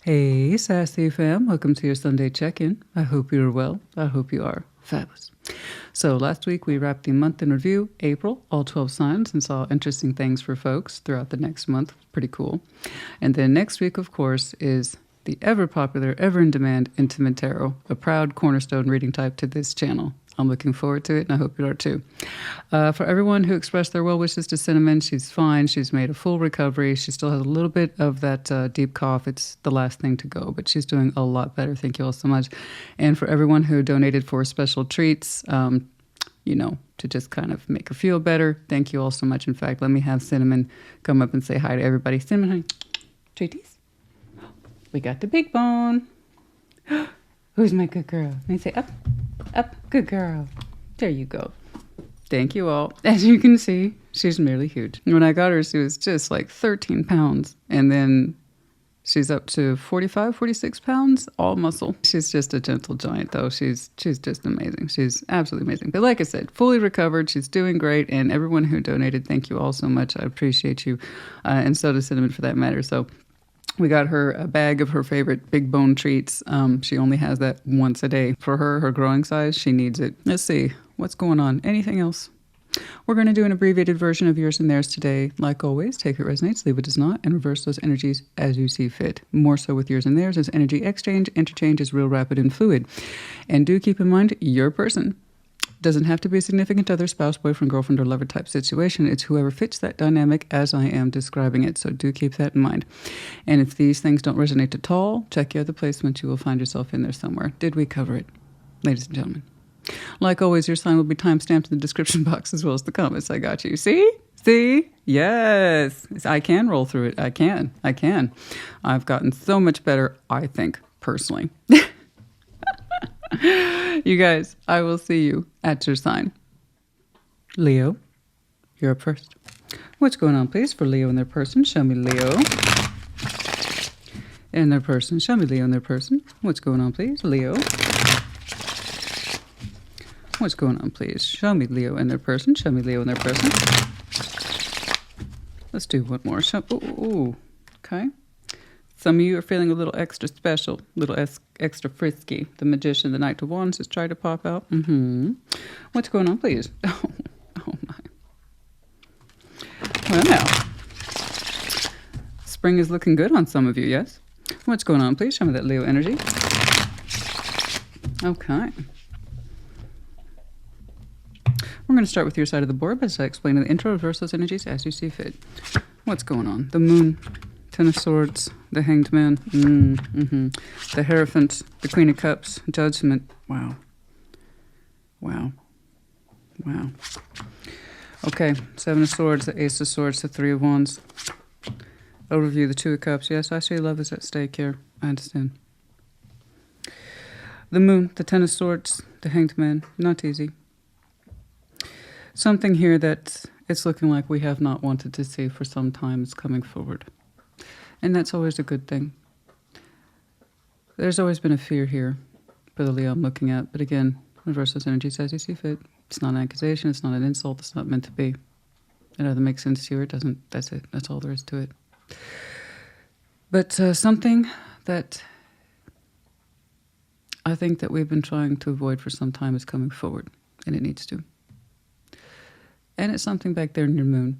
Hey, Sassy fam. Welcome to your Sunday check-in. I hope you're well. I hope you are fabulous. So last week we wrapped the month in review, April, all 12 signs, and saw interesting things for folks throughout the next month. Pretty cool. And then next week, of course, is the ever-popular, ever-in-demand Intimate Tarot, a proud cornerstone reading type to this channel. I'm looking forward to it, and I hope you are too. For everyone who expressed their well wishes to Cinnamon, she's fine. She's made a full recovery. She still has a little bit of that deep cough. It's the last thing to go, but she's doing a lot better. Thank you all so much. And for everyone who donated for special treats, to just kind of make her feel better, thank you all so much. In fact, let me have Cinnamon come up and say hi to everybody. Cinnamon, honey, treaties. We got the big bone. Who's my good girl? Let me say up. Up, good girl. There you go. Thank you all. As you can see, she's merely huge. When I got her, she was just like 13 pounds. And then she's up to 45, 46 pounds, all muscle. She's just a gentle giant, though. She's just amazing. She's absolutely amazing. But like I said, fully recovered. She's doing great. And everyone who donated, thank you all so much. I appreciate you. And so does Cinnamon, for that matter. So we got her a bag of her favorite big bone treats. She only has that once a day. For her growing size, she needs it. Let's see. What's going on? Anything else? We're going to do an abbreviated version of yours and theirs today. Like always, take it resonates, leave it does not, and reverse those energies as you see fit. More so with yours and theirs, as energy interchange is real rapid and fluid. And do keep in mind, your person doesn't have to be a significant other, spouse, boyfriend, girlfriend, or lover type situation. It's whoever fits that dynamic as I am describing it. So do keep that in mind. And if these things don't resonate at all, check your other placements. You will find yourself in there somewhere. Did we cover it? Ladies and gentlemen. Like always, your sign will be time-stamped in the description box as well as the comments. I got you. See? See? Yes. I can roll through it. I can. I've gotten so much better, I think, personally. You guys, I will see you at your sign. Leo, you're up first. What's going on, please, for Leo and their person? Show me Leo and their person. Show me Leo and their person. What's going on, please? Leo. What's going on, please? Show me Leo and their person. Show me Leo and their person. Let's do one more. Ooh. Okay. Some of you are feeling a little extra special, a little extra frisky. The Magician, the Knight of Wands has tried to pop out. What's going on, please? Oh my. Well, now. Spring is looking good on some of you, yes? What's going on, please? Show me that Leo energy. Okay. We're going to start with your side of the board, but as I explained in the intro, reverse those energies as you see fit. What's going on? The Moon, Ten of Swords, the Hanged Man, the Hierophant, the Queen of Cups, Judgment. Wow. Okay, Seven of Swords, the Ace of Swords, the Three of Wands. Overview, the Two of Cups. Yes, I see love is at stake here. I understand. The Moon, the Ten of Swords, the Hanged Man. Not easy. Something here that it's looking like we have not wanted to see for some time is coming forward. And that's always a good thing. There's always been a fear here for the Leo I'm looking at. But again, reverse those energies as you see fit. It's not an accusation. It's not an insult. It's not meant to be. It either makes sense to you or it doesn't. That's it. That's all there is to it. But something that I think that we've been trying to avoid for some time is coming forward. And it needs to. And it's something back there in your moon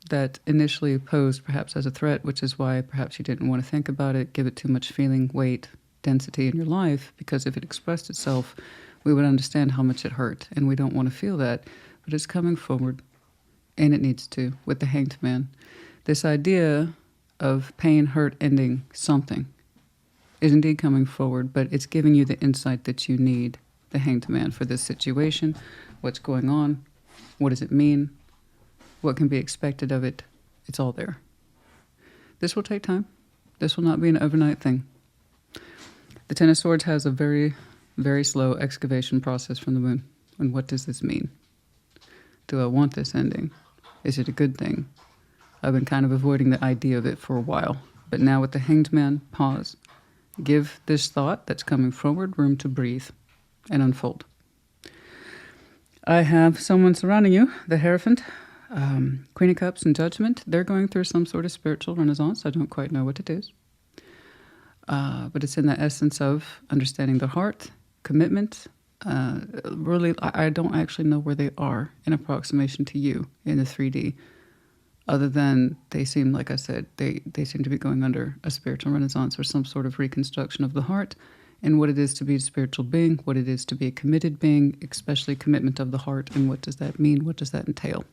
that initially posed perhaps as a threat, which is why perhaps you didn't want to think about it, give it too much feeling, weight, density in your life, because if it expressed itself, we would understand how much it hurt, and we don't want to feel that. But it's coming forward, and it needs to, with the Hanged Man. This idea of pain, hurt, ending something is indeed coming forward, but it's giving you the insight that you need, the Hanged Man, for this situation, what's going on. What does it mean? What can be expected of it? It's all there. This will take time. This will not be an overnight thing. The Ten of Swords has a very, very slow excavation process from the Moon. And what does this mean? Do I want this ending? Is it a good thing? I've been kind of avoiding the idea of it for a while. But now with the Hanged Man, pause. Give this thought that's coming forward room to breathe and unfold. I have someone surrounding you, the Hierophant, Queen of Cups, and Judgment. They're going through some sort of spiritual renaissance. I don't quite know what it is. But it's in the essence of understanding the heart, commitment. Really, I don't actually know where they are in approximation to you in the 3D, other than they seem, like I said, they seem to be going under a spiritual renaissance or some sort of reconstruction of the heart and what it is to be a spiritual being, what it is to be a committed being, especially commitment of the heart, and what does that mean? What does that entail?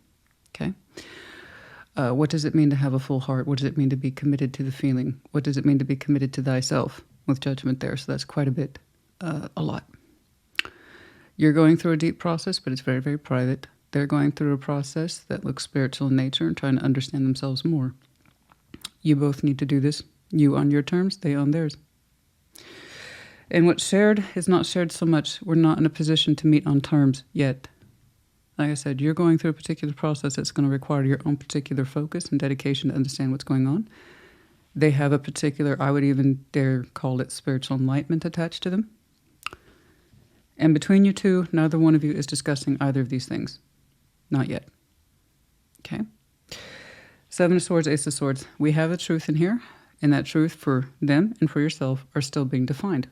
Okay? What does it mean to have a full heart? What does it mean to be committed to the feeling? What does it mean to be committed to thyself? With judgment there, so that's quite a bit, a lot. You're going through a deep process, but it's very, very private. They're going through a process that looks spiritual in nature and trying to understand themselves more. You both need to do this. You on your terms, they on theirs. And what's shared is not shared so much. We're not in a position to meet on terms yet. Like I said, you're going through a particular process that's going to require your own particular focus and dedication to understand what's going on. They have a particular, I would even dare call it spiritual enlightenment attached to them. And between you two, neither one of you is discussing either of these things. Not yet. Okay? Seven of Swords, Ace of Swords. We have a truth in here, and that truth for them and for yourself are still being defined.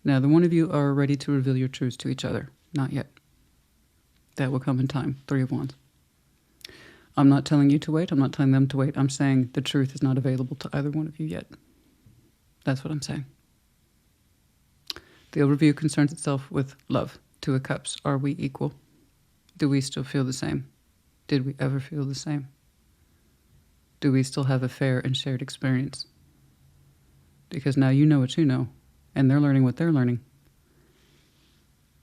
Neither one of you are ready to reveal your truths to each other. Not yet. That will come in time. Three of Wands. I'm not telling you to wait. I'm not telling them to wait. I'm saying the truth is not available to either one of you yet. That's what I'm saying. The overview concerns itself with love. Two of Cups. Are we equal? Do we still feel the same? Did we ever feel the same? Do we still have a fair and shared experience? Because now you know what you know, and they're learning what they're learning.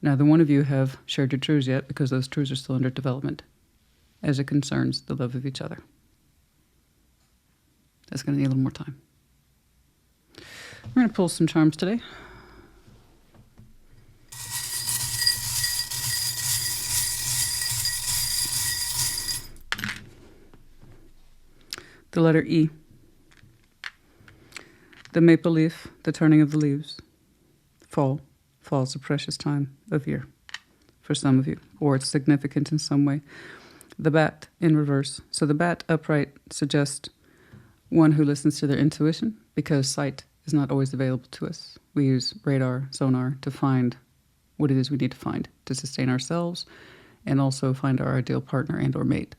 Neither one of you have shared your truths yet because those truths are still under development as it concerns the love of each other. That's going to need a little more time. We're going to pull some charms today. The letter E. The maple leaf, the turning of the leaves. Fall. Fall's a precious time of year for some of you, or it's significant in some way. The bat in reverse. So the bat upright suggests one who listens to their intuition, because sight is not always available to us. We use radar, sonar to find what it is we need to find to sustain ourselves and also find our ideal partner and or mate.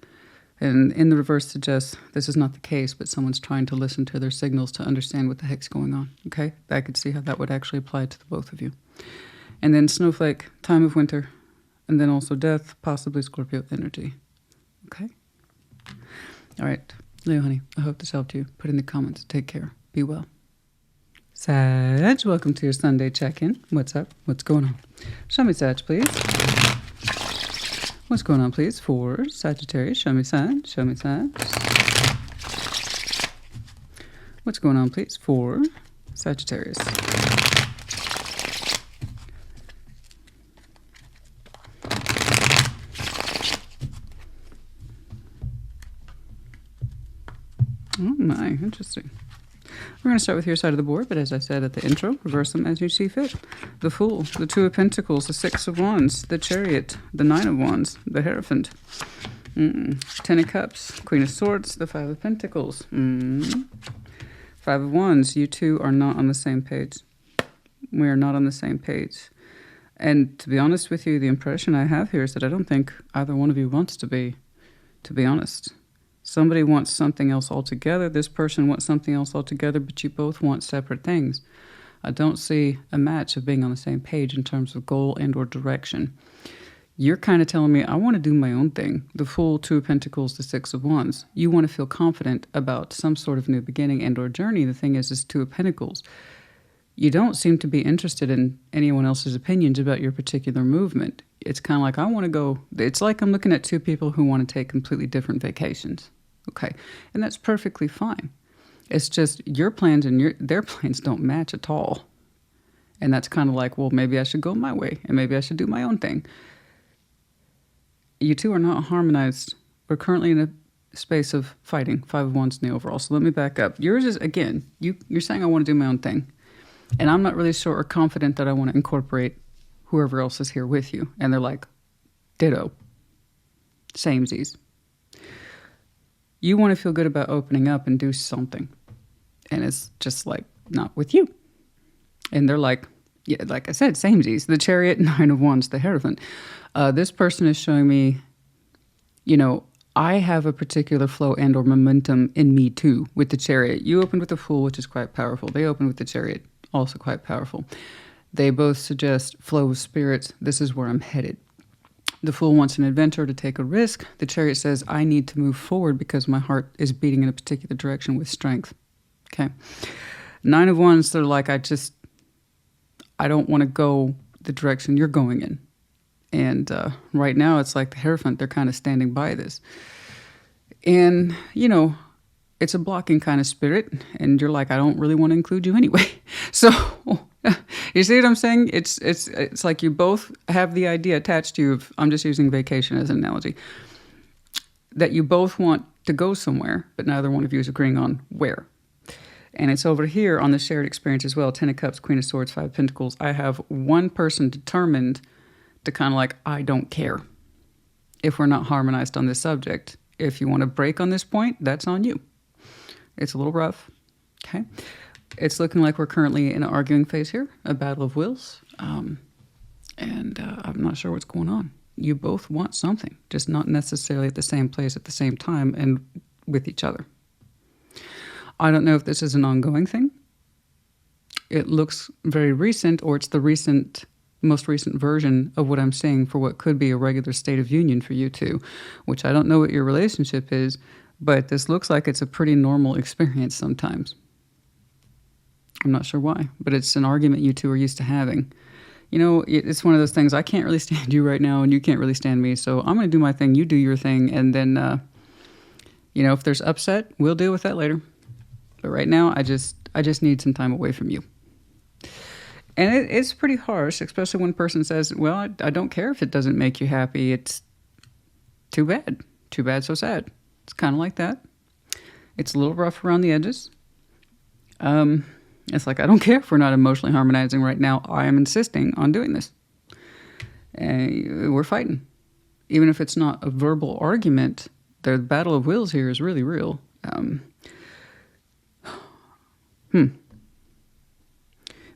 And in the reverse suggests this is not the case, but someone's trying to listen to their signals to understand what the heck's going on. Okay? I could see how that would actually apply to the both of you. And then snowflake, time of winter, and then also death, possibly Scorpio energy. Okay? All right. Leo, honey, I hope this helped you. Put in the comments. Take care. Be well. Sag, welcome to your Sunday check-in. What's up? What's going on? Show me Sag, please. What's going on, please, for Sagittarius? Show me Sag. Show me Sag. What's going on, please, for Sagittarius? Oh my, interesting. We're going to start with your side of the board, but as I said at the intro, reverse them as you see fit. The Fool, the Two of Pentacles, the Six of Wands, the Chariot, the Nine of Wands, the Hierophant, Ten of Cups, Queen of Swords, the Five of Pentacles, Five of Wands. You two are not on the same page. We are not on the same page. And to be honest with you, the impression I have here is that I don't think either one of you wants to be honest. Somebody wants something else altogether. This person wants something else altogether, but you both want separate things. I don't see a match of being on the same page in terms of goal and or direction. You're kind of telling me, I want to do my own thing. The Fool, Two of Pentacles, the Six of Wands. You want to feel confident about some sort of new beginning and or journey. The thing is Two of Pentacles. You don't seem to be interested in anyone else's opinions about your particular movement. It's kind of like, I want to go, it's like I'm looking at two people who want to take completely different vacations. Okay. And that's perfectly fine. It's just your plans and their plans don't match at all. And that's kind of like, well, maybe I should go my way and maybe I should do my own thing. You two are not harmonized. We're currently in a space of fighting. Five of Wands in the overall. So let me back up. Yours is, again, you're saying I want to do my own thing. And I'm not really sure or confident that I want to incorporate whoever else is here with you. And they're like, ditto. Samesies. You want to feel good about opening up and do something. And it's just like, not with you. And they're like, yeah, like I said, samesies. The Chariot, Nine of Wands, the Hierophant. This person is showing me, I have a particular flow and or momentum in me too with the Chariot. You opened with the Fool, which is quite powerful. They opened with the Chariot, also quite powerful. They both suggest flow of spirits. This is where I'm headed. The Fool wants an adventure to take a risk. The Chariot says, I need to move forward because my heart is beating in a particular direction with strength. Okay. Nine of Wands, they're like, I don't want to go the direction you're going in. And right now, it's like the Hierophant, they're kind of standing by this. And, it's a blocking kind of spirit. And you're like, I don't really want to include you anyway. So, you see what I'm saying? It's like you both have the idea attached to you of, I'm just using vacation as an analogy, that you both want to go somewhere, but neither one of you is agreeing on where. And it's over here on the shared experience as well. 10 of Cups, Queen of Swords, 5 of Pentacles. I have one person determined to kind of like, I don't care if we're not harmonized on this subject. If you want to break on this point, that's on you. It's a little rough. Okay. It's looking like we're currently in an arguing phase here, a battle of wills. And I'm not sure what's going on. You both want something, just not necessarily at the same place at the same time and with each other. I don't know if this is an ongoing thing. It looks very recent, or it's the most recent version of what I'm saying for what could be a regular state of union for you two, which I don't know what your relationship is, but this looks like it's a pretty normal experience sometimes. I'm not sure why, but it's an argument you two are used to having. It's one of those things, I can't really stand you right now and you can't really stand me, so I'm going to do my thing, you do your thing, and then, if there's upset, we'll deal with that later. But right now, I just need some time away from you. And it's pretty harsh, especially when a person says, well, I don't care if it doesn't make you happy. It's too bad. Too bad, so sad. It's kind of like that. It's a little rough around the edges. It's like, I don't care if we're not emotionally harmonizing right now. I am insisting on doing this. And we're fighting. Even if it's not a verbal argument, the battle of wills here is really real.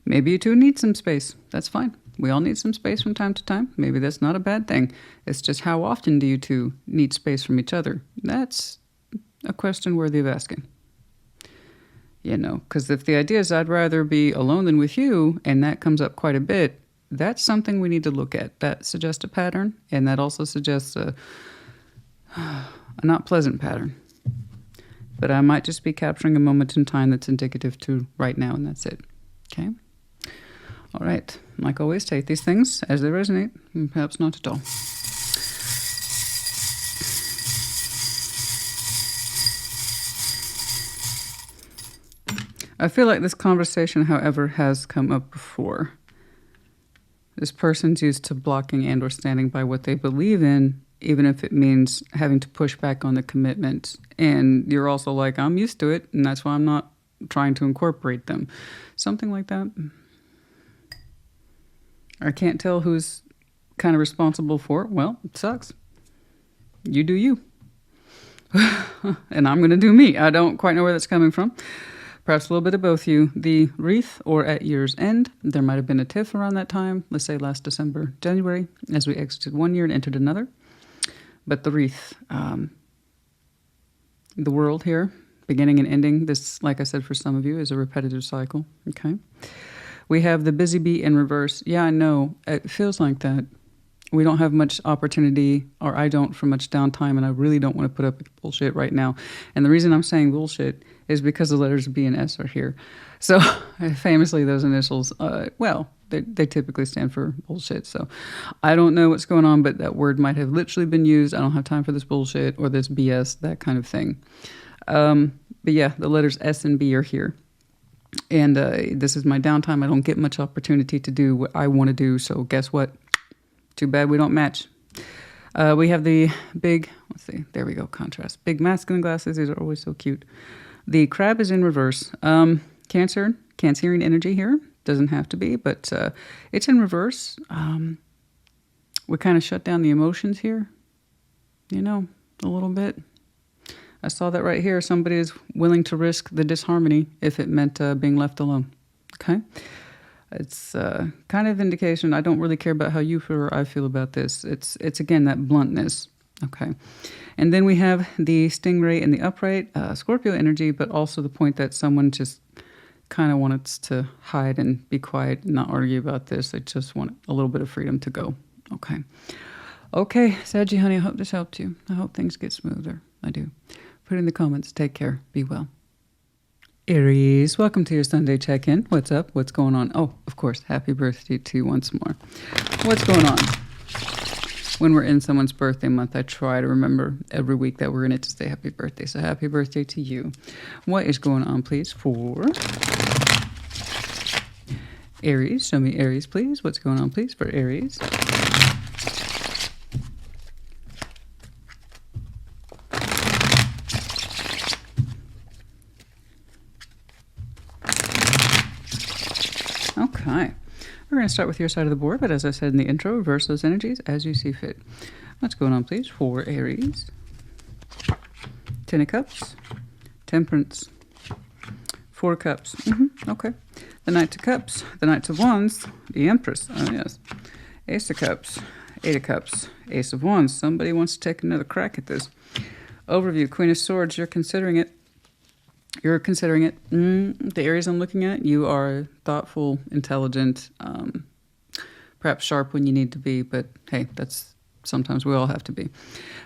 Maybe you two need some space. That's fine. We all need some space from time to time. Maybe that's not a bad thing. It's just, how often do you two need space from each other? That's a question worthy of asking. Because if the idea is I'd rather be alone than with you, and that comes up quite a bit, that's something we need to look at. That suggests a pattern, and that also suggests a not pleasant pattern. But I might just be capturing a moment in time that's indicative to right now, and that's it. Okay? All right. Like always, take these things as they resonate, and perhaps not at all. I feel like this conversation, however, has come up before. This person's used to blocking and or standing by what they believe in, even if it means having to push back on the commitment. And you're also like, I'm used to it, and that's why I'm not trying to incorporate them. Something like that. I can't tell who's kind of responsible for it. Well, it sucks. You do you. And I'm going to do me. I don't quite know where that's coming from. Perhaps a little bit of both you. The wreath, or at year's end, there might have been a tiff around that time. Let's say last December, January, as we exited one year and entered another. But the wreath, the world here, beginning and ending. This, like I said, for some of you, is a repetitive cycle. Okay. We have the busy bee in reverse. Yeah, I know. It feels like that. We don't have much opportunity, or I don't, for much downtime, and I really don't want to put up with bullshit right now. And the reason I'm saying bullshit is because the letters B and S are here. So famously, those initials, they typically stand for bullshit. So I don't know what's going on, but that word might have literally been used. I don't have time for this bullshit or this BS, that kind of thing. But yeah, the letters S and B are here. And this is my downtime. I don't get much opportunity to do what I want to do. So guess what? Too bad we don't match. We have the big, let's see, there we go, contrast. Big masculine glasses. These are always so cute. The crab is in reverse. Cancerian energy here. Doesn't have to be, but it's in reverse. We kind of shut down the emotions here, a little bit. I saw that right here. Somebody is willing to risk the disharmony if it meant being left alone. Okay? It's kind of indication. I don't really care about how you feel or I feel about this. It's again, that bluntness. Okay. And then we have the stingray in the upright, Scorpio energy, but also the point that someone just kind of wants to hide and be quiet and not argue about this. They just want a little bit of freedom to go. Okay. Okay, Saggy honey, I hope this helped you. I hope things get smoother. I do. Put it in the comments. Take care. Be well. Aries, welcome to your Sunday check-in. What's up? What's going on? Oh, of course, happy birthday to you once more. What's going on? When we're in someone's birthday month, I try to remember every week that we're in it to say happy birthday. So happy birthday to you. What is going on, please, for Aries? Show me Aries, please. What's going on, please, for Aries? Okay. We're going to start with your side of the board, but as I said in the intro, reverse those energies as you see fit. What's going on, please, for Aries? Ten of Cups, Temperance, Four of Cups. Okay. The Knight of Cups, the Knight of Wands, the Empress. Oh, yes. Ace of Cups, Eight of Cups, Ace of Wands. Somebody wants to take another crack at this. Overview, Queen of Swords. You're considering it. You're considering it. The areas I'm looking at, you are thoughtful, intelligent, perhaps sharp when you need to be, but hey, that's sometimes we all have to be.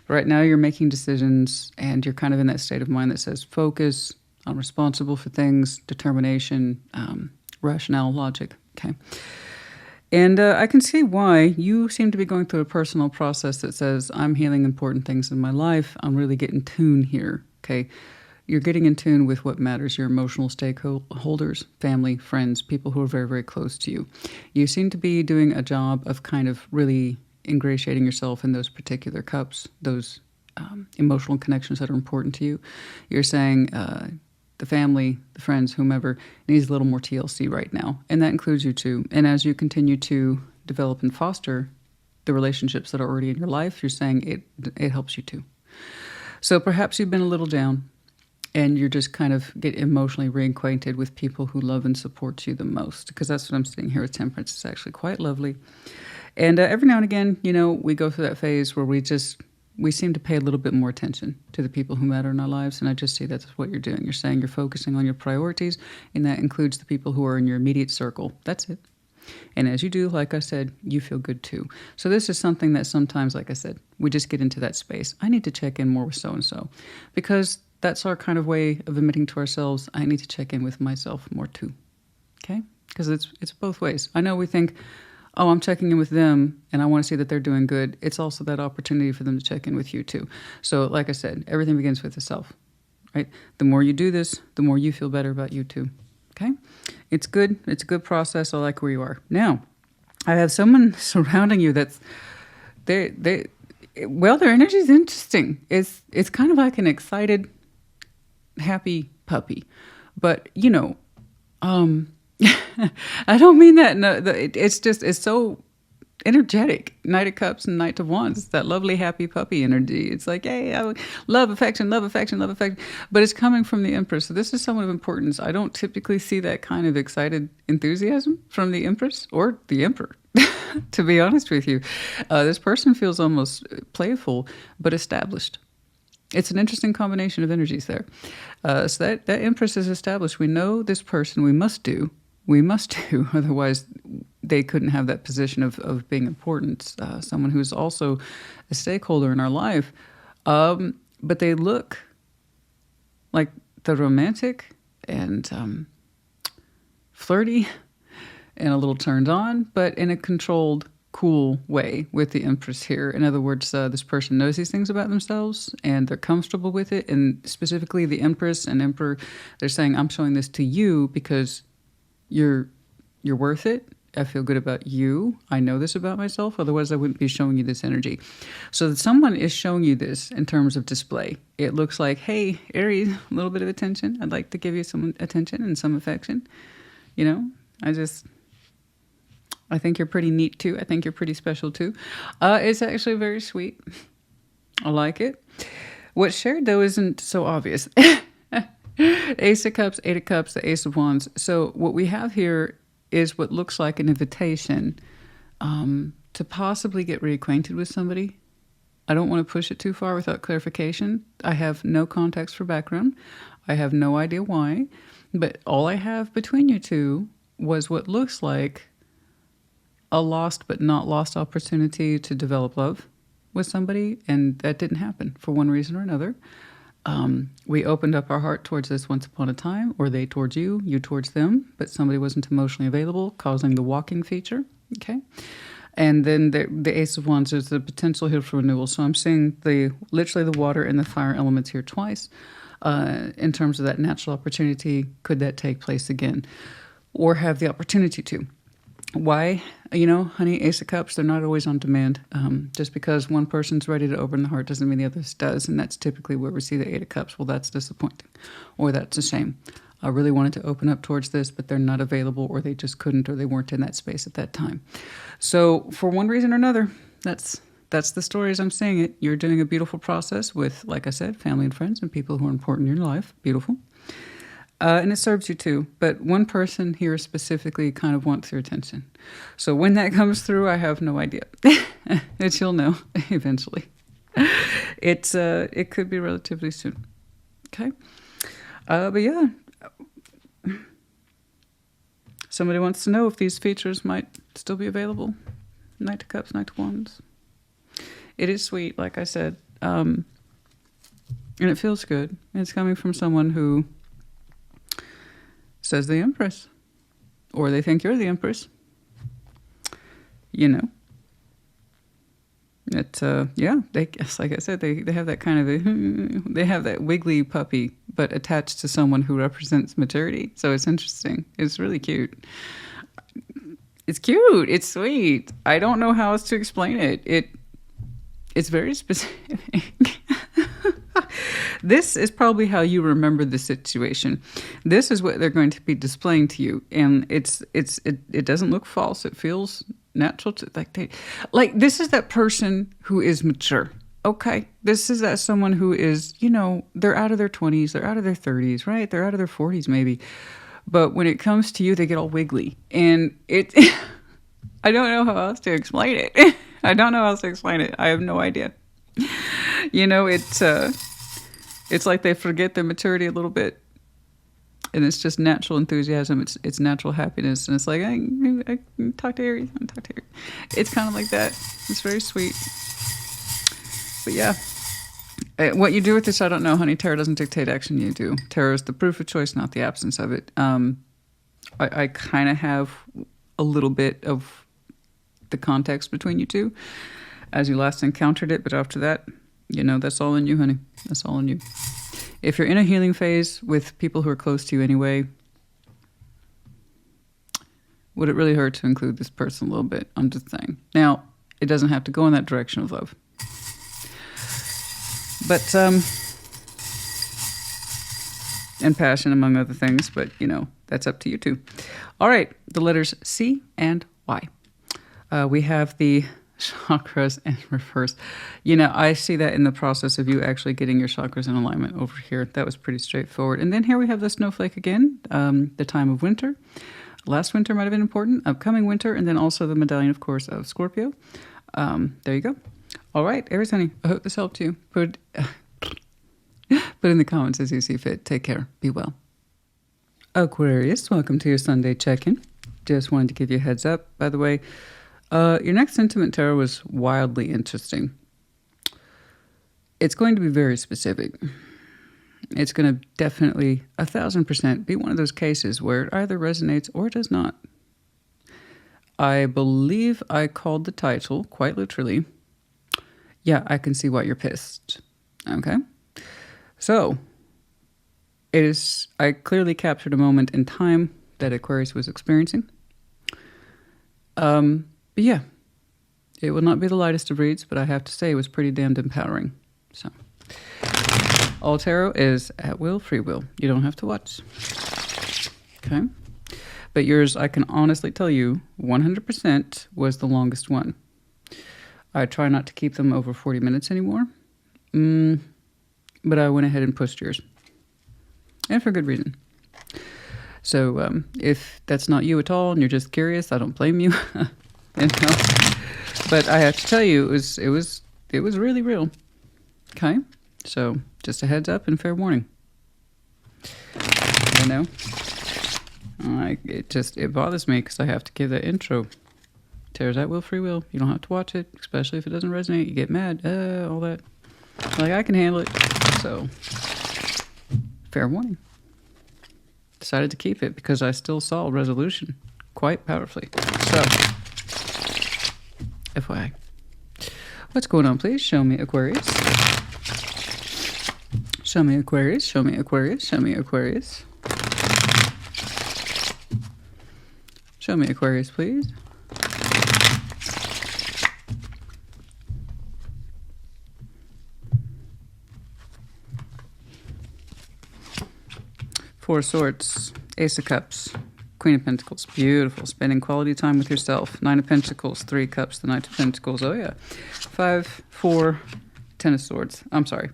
But right now you're making decisions and you're kind of in that state of mind that says focus, I'm responsible for things, determination, rationale, logic. Okay. And I can see why you seem to be going through a personal process that says, I'm healing important things in my life. I'm really getting tuned here. Okay. You're getting in tune with what matters, your emotional stakeholders, family, friends, people who are very, very close to you. You seem to be doing a job of kind of really ingratiating yourself in those particular cups, those emotional connections that are important to you. You're saying the family, the friends, whomever, needs a little more TLC right now. And that includes you too. And as you continue to develop and foster the relationships that are already in your life, you're saying it helps you too. So perhaps you've been a little down. And you're just kind of get emotionally reacquainted with people who love and support you the most. Because that's what I'm seeing here with Temperance. It's actually quite lovely. And every now and again, you know, we go through that phase where we seem to pay a little bit more attention to the people who matter in our lives. And I just see that's what you're doing. You're saying you're focusing on your priorities. And that includes the people who are in your immediate circle. That's it. And as you do, like I said, you feel good too. So this is something that sometimes, like I said, we just get into that space. I need to check in more with so-and-so. Because that's our kind of way of admitting to ourselves, I need to check in with myself more too. Okay? Because it's both ways. I know we think, oh, I'm checking in with them and I want to see that they're doing good. It's also that opportunity for them to check in with you too. So like I said, everything begins with the self, right? The more you do this, the more you feel better about you too. Okay? It's good. It's a good process. I like where you are. Now, I have someone surrounding you that's, well, their energy is interesting. It's kind of like an excited, happy puppy, but you know, I don't mean that. No, it's so energetic. Knight of Cups and Knight of Wands. It's that lovely, happy puppy energy. It's like, hey, love, affection, love, affection, love, affection. But it's coming from the Empress. So this is someone of importance. I don't typically see that kind of excited enthusiasm from the Empress or the Emperor. To be honest with you, this person feels almost playful, but established. It's an interesting combination of energies there. So that Empress is established. We know this person, we must do, otherwise they couldn't have that position of being important. Someone who's also a stakeholder in our life. But they look like the romantic and flirty and a little turned on, but in a controlled, cool way with the Empress here. In other words, this person knows these things about themselves and they're comfortable with it. And specifically the Empress and Emperor, they're saying, I'm showing this to you because you're worth it. I feel good about you. I know this about myself. Otherwise, I wouldn't be showing you this energy. So that someone is showing you this in terms of display. It looks like, hey, Aries, a little bit of attention. I'd like to give you some attention and some affection. You know, I think you're pretty neat too. I think you're pretty special too. It's actually very sweet. I like it. What's shared, though, isn't so obvious. Ace of Cups, Eight of Cups, the Ace of Wands. So what we have here is what looks like an invitation to possibly get reacquainted with somebody. I don't want to push it too far without clarification. I have no context for background. I have no idea why. But all I have between you two was what looks like a lost but not lost opportunity to develop love with somebody, and that didn't happen for one reason or another. We opened up our heart towards this once upon a time, or they towards you, you towards them, but somebody wasn't emotionally available, causing the walking feature. Okay. And then the Ace of Wands is the potential here for renewal. So I'm seeing literally the water and the fire elements here twice. In terms of that natural opportunity, could that take place again? Or have the opportunity to? Why? You know, honey, Ace of Cups, they're not always on demand. Just because one person's ready to open the heart doesn't mean the others does. And that's typically where we see the Eight of Cups. Well, that's disappointing. Or that's a shame. I really wanted to open up towards this, but they're not available, or they just couldn't, or they weren't in that space at that time. So for one reason or another, that's the story as I'm seeing it. You're doing a beautiful process with, like I said, family and friends and people who are important in your life. Beautiful. And it serves you too. But one person here specifically kind of wants your attention. So when that comes through, I have no idea. But you'll know eventually. It could be relatively soon. Okay. But yeah. Somebody wants to know if these features might still be available. Knight of Cups, Knight of Wands. It is sweet, like I said. And it feels good. It's coming from someone who says the Empress. Or they think you're the Empress. You know. Like I said, they have that kind of they have that wiggly puppy, but attached to someone who represents maturity. So it's interesting. It's really cute. It's cute. It's sweet. I don't know how else to explain it. It's very specific. This is probably how you remember the situation. This is what they're going to be displaying to you, and it doesn't look false. It feels natural to this is that person who is mature. Okay, this is that someone who is, they're out of their 20s, they're out of their 30s, right? They're out of their 40s maybe. But when it comes to you, they get all wiggly, and I don't know how else to explain it. I don't know how else to explain it. I have no idea. It's like they forget their maturity a little bit. And it's just natural enthusiasm. It's natural happiness. And it's like, I can talk to Aries. It's kind of like that. It's very sweet. But yeah. What you do with this, I don't know, honey. Tarot doesn't dictate action. You do. Tarot is the proof of choice, not the absence of it. I kind of have a little bit of the context between you two as you last encountered it. But after that, that's all in you, honey. That's all in you. If you're in a healing phase with people who are close to you anyway, would it really hurt to include this person a little bit? I'm just saying. Now, it doesn't have to go in that direction of love. But, and passion, among other things. But, that's up to you too. All right. The letters C and Y. We have the chakras in reverse. I see that in the process of you actually getting your chakras in alignment over here. That was pretty straightforward. And then here we have the snowflake again, the time of winter. Last winter might have been important, upcoming winter, and then also the medallion, of course, of Scorpio. There you go. All right, Aries, honey, I hope this helped you. Put in the comments as you see fit. Take care. Be well. Aquarius, welcome to your Sunday check-in. Just wanted to give you a heads up. By the way, your next sentiment tarot was wildly interesting. It's going to be very specific. It's going to definitely 1,000% be one of those cases where it either resonates or it does not. I believe I called the title quite literally, yeah, I can see why you're pissed. Okay. So I clearly captured a moment in time that Aquarius was experiencing. But yeah, it will not be the lightest of reads, but I have to say it was pretty damned empowering. So, all tarot is at will, free will. You don't have to watch. Okay? But yours, I can honestly tell you, 100% was the longest one. I try not to keep them over 40 minutes anymore. but I went ahead and pushed yours. And for good reason. So if that's not you at all and you're just curious, I don't blame you. You know? But I have to tell you, it was really real. Okay? So just a heads up and fair warning. You know? It bothers me because I have to give that intro. Tears at will, free will. You don't have to watch it, especially if it doesn't resonate. You get mad, all that. Like, I can handle it. So, fair warning. Decided to keep it because I still saw resolution quite powerfully. So, FYI. What's going on, please? Show me Aquarius. Show me Aquarius. Show me Aquarius. Show me Aquarius. Show me Aquarius, please. Four of Swords, Ace of Cups, Queen of Pentacles. Beautiful. Spending quality time with yourself. Nine of Pentacles, Three of Cups, the Knight of Pentacles. Oh, yeah. 5, 4, 10 of Swords. I'm sorry.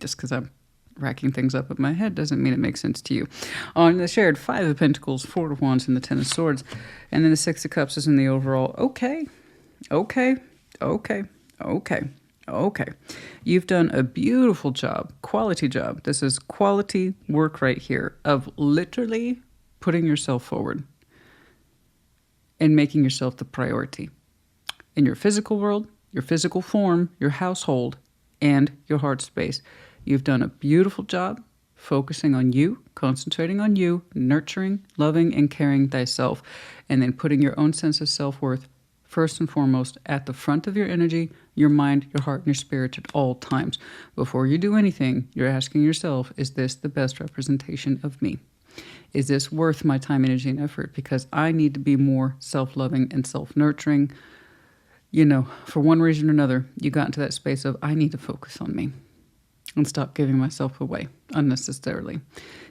Just because I'm racking things up in my head doesn't mean it makes sense to you. On the shared, 5 of Pentacles, 4 of Wands, and the 10 of Swords. And then the 6 of Cups is in the overall. Okay. You've done a beautiful job, quality job. This is quality work right here of literally putting yourself forward and making yourself the priority in your physical world, your physical form, your household, and your heart space. You've done a beautiful job focusing on you, concentrating on you, nurturing, loving, and caring thyself, and then putting your own sense of self-worth first and foremost at the front of your energy, your mind, your heart, and your spirit at all times. Before you do anything, you're asking yourself, is this the best representation of me? Is this worth my time, energy, and effort? Because I need to be more self-loving and self-nurturing. You know, for one reason or another, you got into that space of, I need to focus on me and stop giving myself away unnecessarily,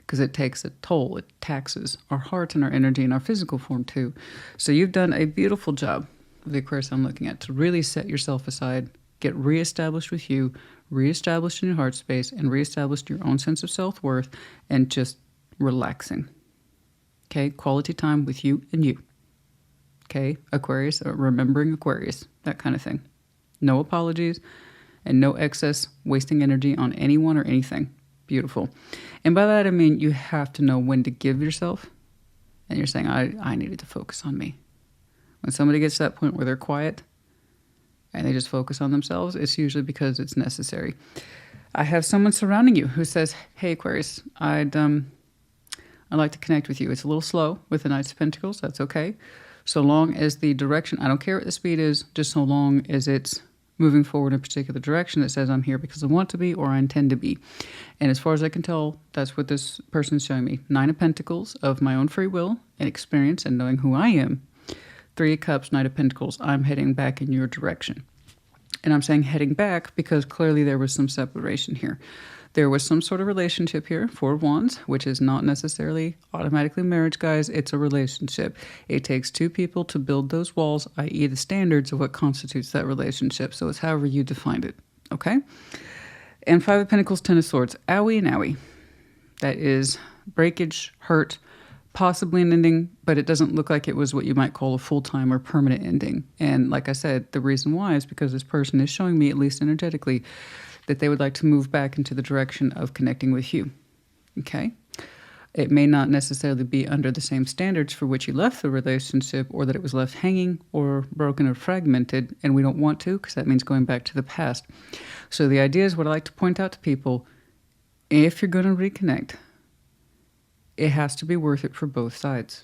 because it takes a toll. It taxes our heart and our energy and our physical form too. So you've done a beautiful job, the Aquarius I'm looking at, to really set yourself aside, get reestablished with you, reestablished in your heart space, and reestablished your own sense of self-worth, and just relaxing. Okay, quality time with you and you. Okay, Aquarius, remembering Aquarius, that kind of thing. No apologies and no excess wasting energy on anyone or anything. Beautiful. And by that I mean you have to know when to give yourself, and you're saying, I needed to focus on me. When somebody gets to that point where they're quiet and they just focus on themselves, it's usually because it's necessary. I have someone surrounding you who says, hey, Aquarius, I'd like to connect with you. It's a little slow with the Knights of Pentacles. That's okay. So long as the direction, I don't care what the speed is, just so long as it's moving forward in a particular direction that says I'm here because I want to be or I intend to be. And as far as I can tell, that's what this person's showing me. 9 of Pentacles of my own free will and experience and knowing who I am. 3 of Cups, Knight of Pentacles, I'm heading back in your direction. And I'm saying heading back because clearly there was some separation here. There was some sort of relationship here, 4 of Wands, which is not necessarily automatically marriage, guys. It's a relationship. It takes 2 people to build those walls, i.e. the standards of what constitutes that relationship. So it's however you defined it, okay? And 5 of Pentacles, 10 of Swords, owie and owie. That is breakage, hurt, possibly an ending, but it doesn't look like it was what you might call a full-time or permanent ending. And like I said, the reason why is because this person is showing me, at least energetically, that they would like to move back into the direction of connecting with you, okay? It may not necessarily be under the same standards for which you left the relationship, or that it was left hanging or broken or fragmented, and we don't want to because that means going back to the past. So the idea is what I like to point out to people, if you're going to reconnect, it has to be worth it for both sides.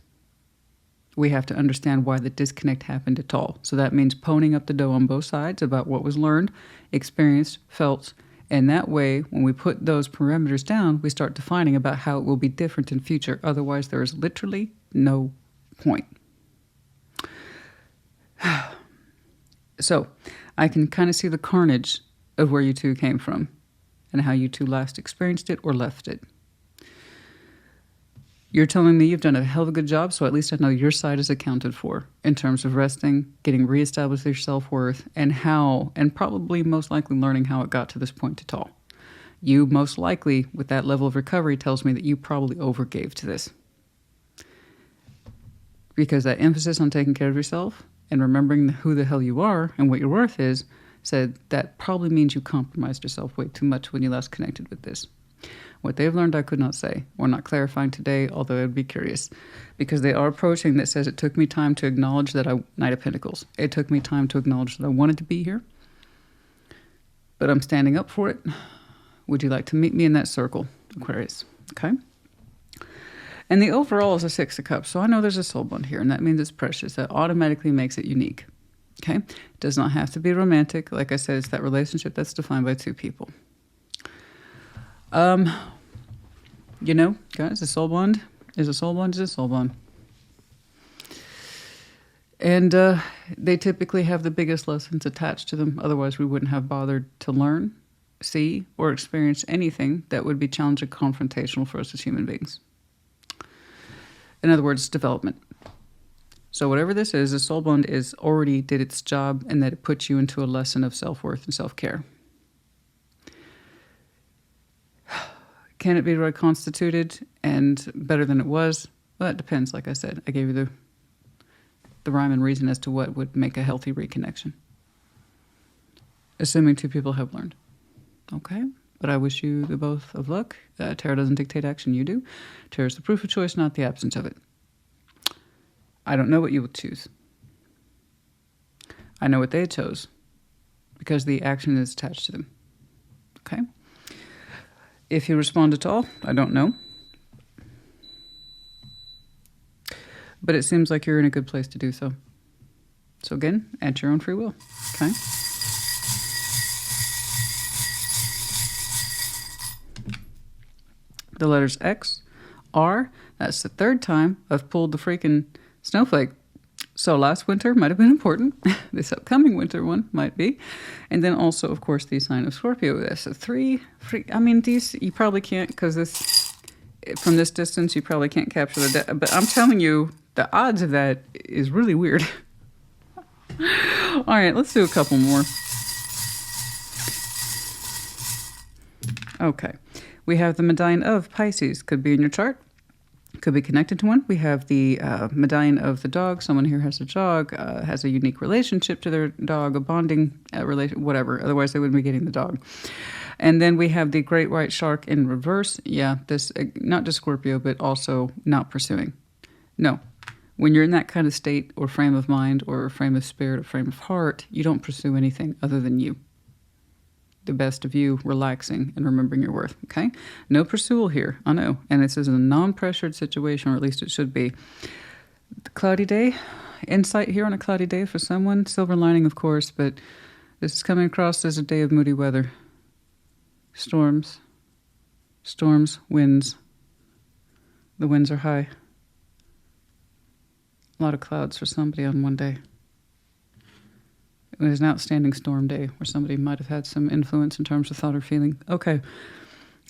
We have to understand why the disconnect happened at all. So that means ponying up the dough on both sides about what was learned, experienced, felt, and that way, when we put those parameters down, we start defining about how it will be different in future. Otherwise, there is literally no point. So I can kind of see the carnage of where you two came from and how you two last experienced it or left it. You're telling me you've done a hell of a good job, so at least I know your side is accounted for in terms of resting, getting reestablished your self-worth, and how, and probably most likely learning how it got to this point at all. You most likely, with that level of recovery, tells me that you probably overgave to this. Because that emphasis on taking care of yourself and remembering who the hell you are and what your worth is, said that probably means you compromised yourself way too much when you last connected with this. What they've learned, I could not say, or not clarifying today, although I'd be curious. Because they are approaching that says it took me time to acknowledge that Knight of Pentacles. It took me time to acknowledge that I wanted to be here. But I'm standing up for it. Would you like to meet me in that circle, Aquarius? Okay. And the overall is a Six of Cups. So I know there's a soul bond here, and that means it's precious. That automatically makes it unique. Okay. It does not have to be romantic. Like I said, it's that relationship that's defined by two people. You know, guys, a soul bond is a soul bond is a soul bond. And they typically have the biggest lessons attached to them. Otherwise, we wouldn't have bothered to learn, see, or experience anything that would be challenging, confrontational for us as human beings. In other words, development. So whatever this is, a soul bond is already did its job, and that it puts you into a lesson of self-worth and self-care. Can it be reconstituted and better than it was? Well, that depends. Like I said, I gave you the rhyme and reason as to what would make a healthy reconnection. Assuming two people have learned. Okay? But I wish you the both of luck. Tarot doesn't dictate action, you do. Tarot is the proof of choice, not the absence of it. I don't know what you will choose. I know what they chose because the action is attached to them. Okay? If you respond at all, I don't know. But it seems like you're in a good place to do so. So again, at your own free will. Okay? The letters X, R, that's the third time I've pulled the freaking snowflake. So last winter might have been important. This upcoming winter one might be. And then also, of course, the sign of Scorpio. That's a three. I mean, these, you probably can't, because this, from this distance, you probably can't capture the, but I'm telling you, the odds of that is really weird. All right, let's do a couple more. Okay. We have the medallion of Pisces. Could be in your chart. Could be connected to one. We have the medallion of the dog. Someone here has a dog, has a unique relationship to their dog, a bonding relation, whatever. Otherwise, they wouldn't be getting the dog. And then we have the great white shark in reverse. Yeah, this not just Scorpio, but also not pursuing. No. When you're in that kind of state or frame of mind or frame of spirit or frame of heart, you don't pursue anything other than you. The best of you, relaxing and remembering your worth, okay? No pursual here, I know. And this is a non-pressured situation, or at least it should be. The cloudy day, insight here on a cloudy day for someone. Silver lining, of course, but this is coming across as a day of moody weather. Storms, winds. The winds are high. A lot of clouds for somebody on one day. It was an outstanding storm day where somebody might have had some influence in terms of thought or feeling. Okay.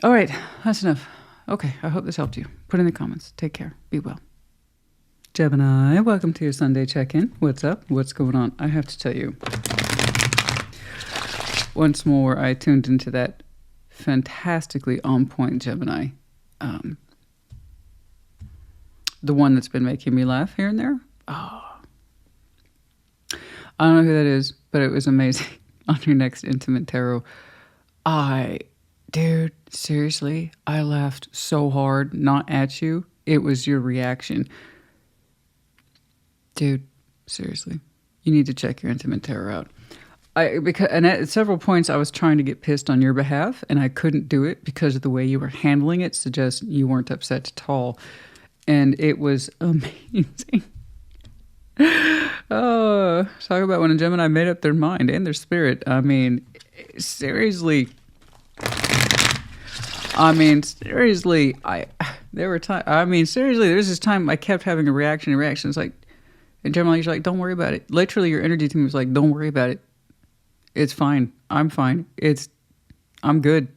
All right. That's enough. Okay. I hope this helped you. Put in the comments. Take care. Be well. Gemini, welcome to your Sunday check-in. What's up? What's going on? I have to tell you. Once more, I tuned into that fantastically on-point Gemini. The one that's been making me laugh here and there. Oh. I don't know who that is, but it was amazing. On your next Intimate Tarot. Dude, seriously, I laughed so hard, not at you. It was your reaction. Dude, seriously, you need to check your Intimate Tarot out. And at several points I was trying to get pissed on your behalf, and I couldn't do it because of the way you were handling it suggests you weren't upset at all. And it was amazing. Oh, talk about when a Gemini made up their mind and their spirit. I mean, seriously. There were times, seriously, there's this time I kept having a reaction. It's like, and Gemini's like, don't worry about it. Literally, your energy to me was like, don't worry about it. It's fine. I'm fine. I'm good.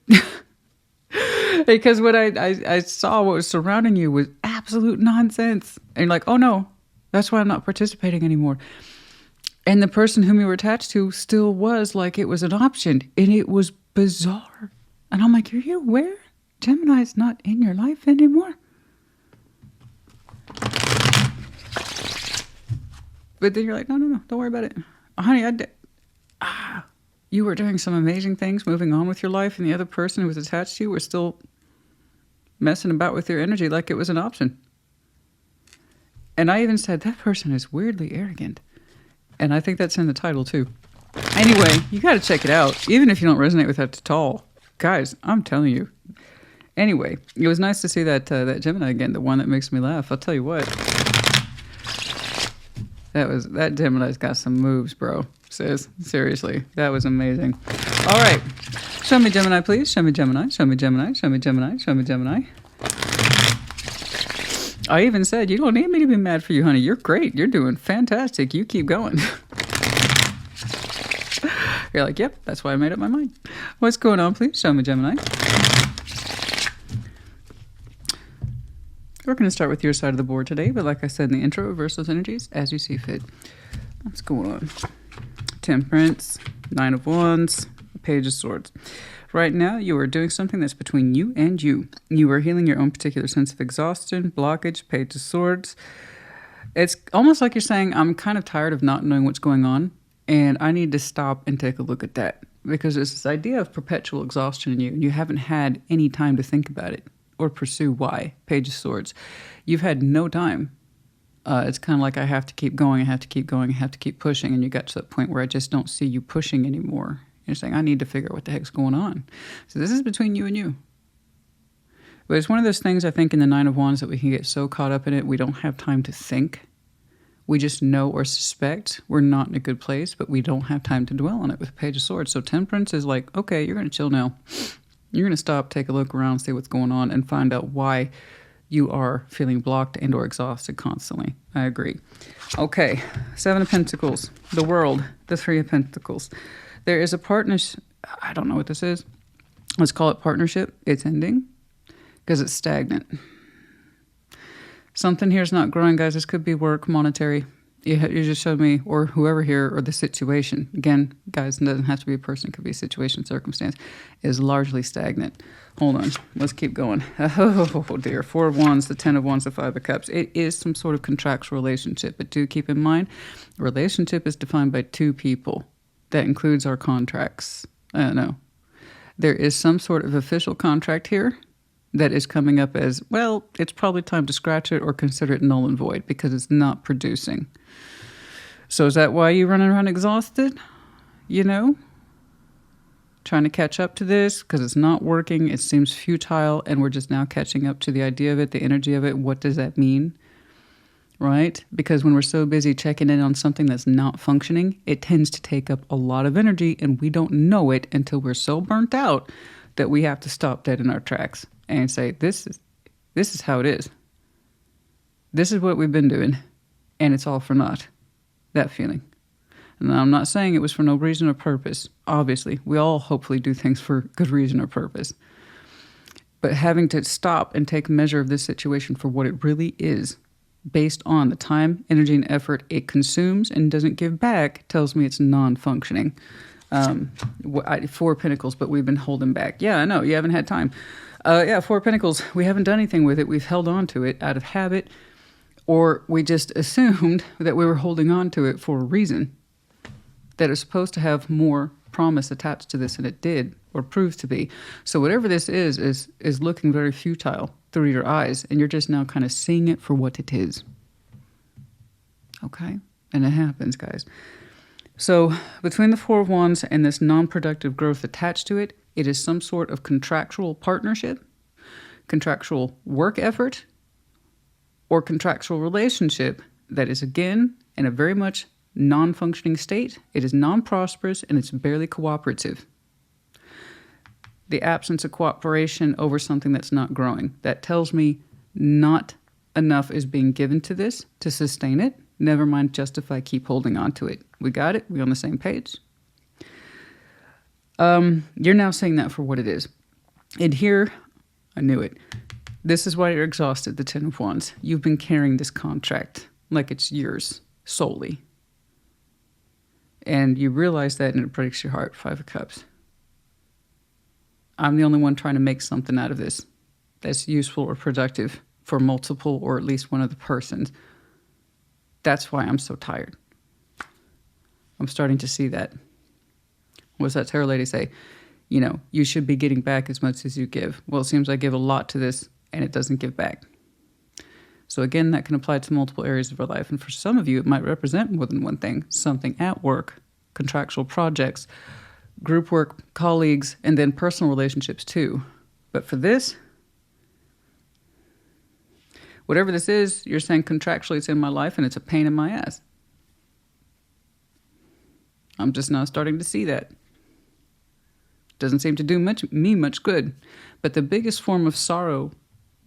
Because what I saw, what was surrounding you was absolute nonsense. And you're like, oh no. That's why I'm not participating anymore. And the person whom you were attached to still was like it was an option. And it was bizarre. And I'm like, are you aware Gemini's not in your life anymore? But then you're like, no, don't worry about it. Honey, you were doing some amazing things, moving on with your life, and the other person who was attached to you were still messing about with your energy like it was an option. And I even said, that person is weirdly arrogant. And I think that's in the title too. Anyway, you got to check it out, even if you don't resonate with that at all. Guys, I'm telling you. Anyway, it was nice to see that Gemini again, the one that makes me laugh. I'll tell you what. That Gemini's got some moves, bro. Sis, seriously, that was amazing. All right, show me Gemini, please. Show me Gemini. Show me Gemini. Show me Gemini. Show me Gemini. I even said, you don't need me to be mad for you, honey. You're great. You're doing fantastic. You keep going. You're like, yep, that's why I made up my mind. What's going on, please? Show me Gemini. We're going to start with your side of the board today, but like I said in the intro, reverse those energies as you see fit. What's going on? Temperance, Nine of Wands, Page of Swords. Right now, you are doing something that's between you and you. You are healing your own particular sense of exhaustion, blockage, Page of Swords. It's almost like you're saying, I'm kind of tired of not knowing what's going on, and I need to stop and take a look at that. Because there's this idea of perpetual exhaustion in you, and you haven't had any time to think about it or pursue why. Page of Swords. You've had no time. It's kind of like I have to keep going, I have to keep going, I have to keep pushing, and you got to that point where I just don't see you pushing anymore. You're saying, I need to figure out what the heck's going on. So this is between you and you. But it's one of those things, I think, in the Nine of Wands that we can get so caught up in it, we don't have time to think. We just know or suspect we're not in a good place, but we don't have time to dwell on it with Page of Swords. So Temperance is like, okay, you're going to chill now. You're going to stop, take a look around, see what's going on, and find out why you are feeling blocked and or exhausted constantly. I agree. Okay, Seven of Pentacles, the World, the Three of Pentacles. There is a partnership. I don't know what this is. Let's call it partnership. It's ending because it's stagnant. Something here is not growing, guys. This could be work, monetary. You just showed me, or whoever here, or the situation. Again, guys, it doesn't have to be a person. It could be a situation, circumstance. Is largely stagnant. Hold on. Let's keep going. Oh, dear. Four of Wands, the Ten of Wands, the Five of Cups. It is some sort of contractual relationship. But do keep in mind, a relationship is defined by two people. That includes our contracts. I don't know. There is some sort of official contract here that is coming up as, well, it's probably time to scratch it or consider it null and void because it's not producing. So is that why you're running around exhausted? You know? Trying to catch up to this because it's not working. It seems futile and we're just now catching up to the idea of it, the energy of it. What does that mean? Right? Because when we're so busy checking in on something that's not functioning, it tends to take up a lot of energy and we don't know it until we're so burnt out that we have to stop dead in our tracks and say, this is how it is. This is what we've been doing and it's all for naught. That feeling. And I'm not saying it was for no reason or purpose. Obviously, we all hopefully do things for good reason or purpose. But having to stop and take measure of this situation for what it really is, based on the time, energy, and effort it consumes and doesn't give back, tells me it's non-functioning. Four of Pentacles, but we've been holding back. Yeah, I know, you haven't had time. Four of Pentacles, we haven't done anything with it. We've held on to it out of habit, or we just assumed that we were holding on to it for a reason, that it's supposed to have more promise attached to this, and it did, or proves to be. So whatever this is looking very futile through your eyes, and you're just now kind of seeing it for what it is. Okay? And it happens, guys. So between the Four of Wands and this non-productive growth attached to it, it is some sort of contractual partnership, contractual work effort, or contractual relationship that is, again, in a very much non-functioning state. It is non-prosperous and it's barely cooperative. The absence of cooperation over something that's not growing. That tells me not enough is being given to this to sustain it. Never mind justify, keep holding on to it. We got it? We on the same page? You're now saying that for what it is. And here, I knew it. This is why you're exhausted, the Ten of Wands. You've been carrying this contract like it's yours solely. And you realize that and it breaks your heart, Five of Cups. I'm the only one trying to make something out of this that's useful or productive for multiple or at least one of the persons. That's why I'm so tired. I'm starting to see that. What's that tarot lady say? You know, you should be getting back as much as you give. Well, it seems I give a lot to this and it doesn't give back. So again, that can apply to multiple areas of our life. And for some of you, it might represent more than one thing. Something at work, contractual projects, group work, colleagues, and then personal relationships too. But for this, whatever this is, you're saying contractually it's in my life and it's a pain in my ass. I'm just now starting to see that. Doesn't seem to do me much good. But the biggest form of sorrow,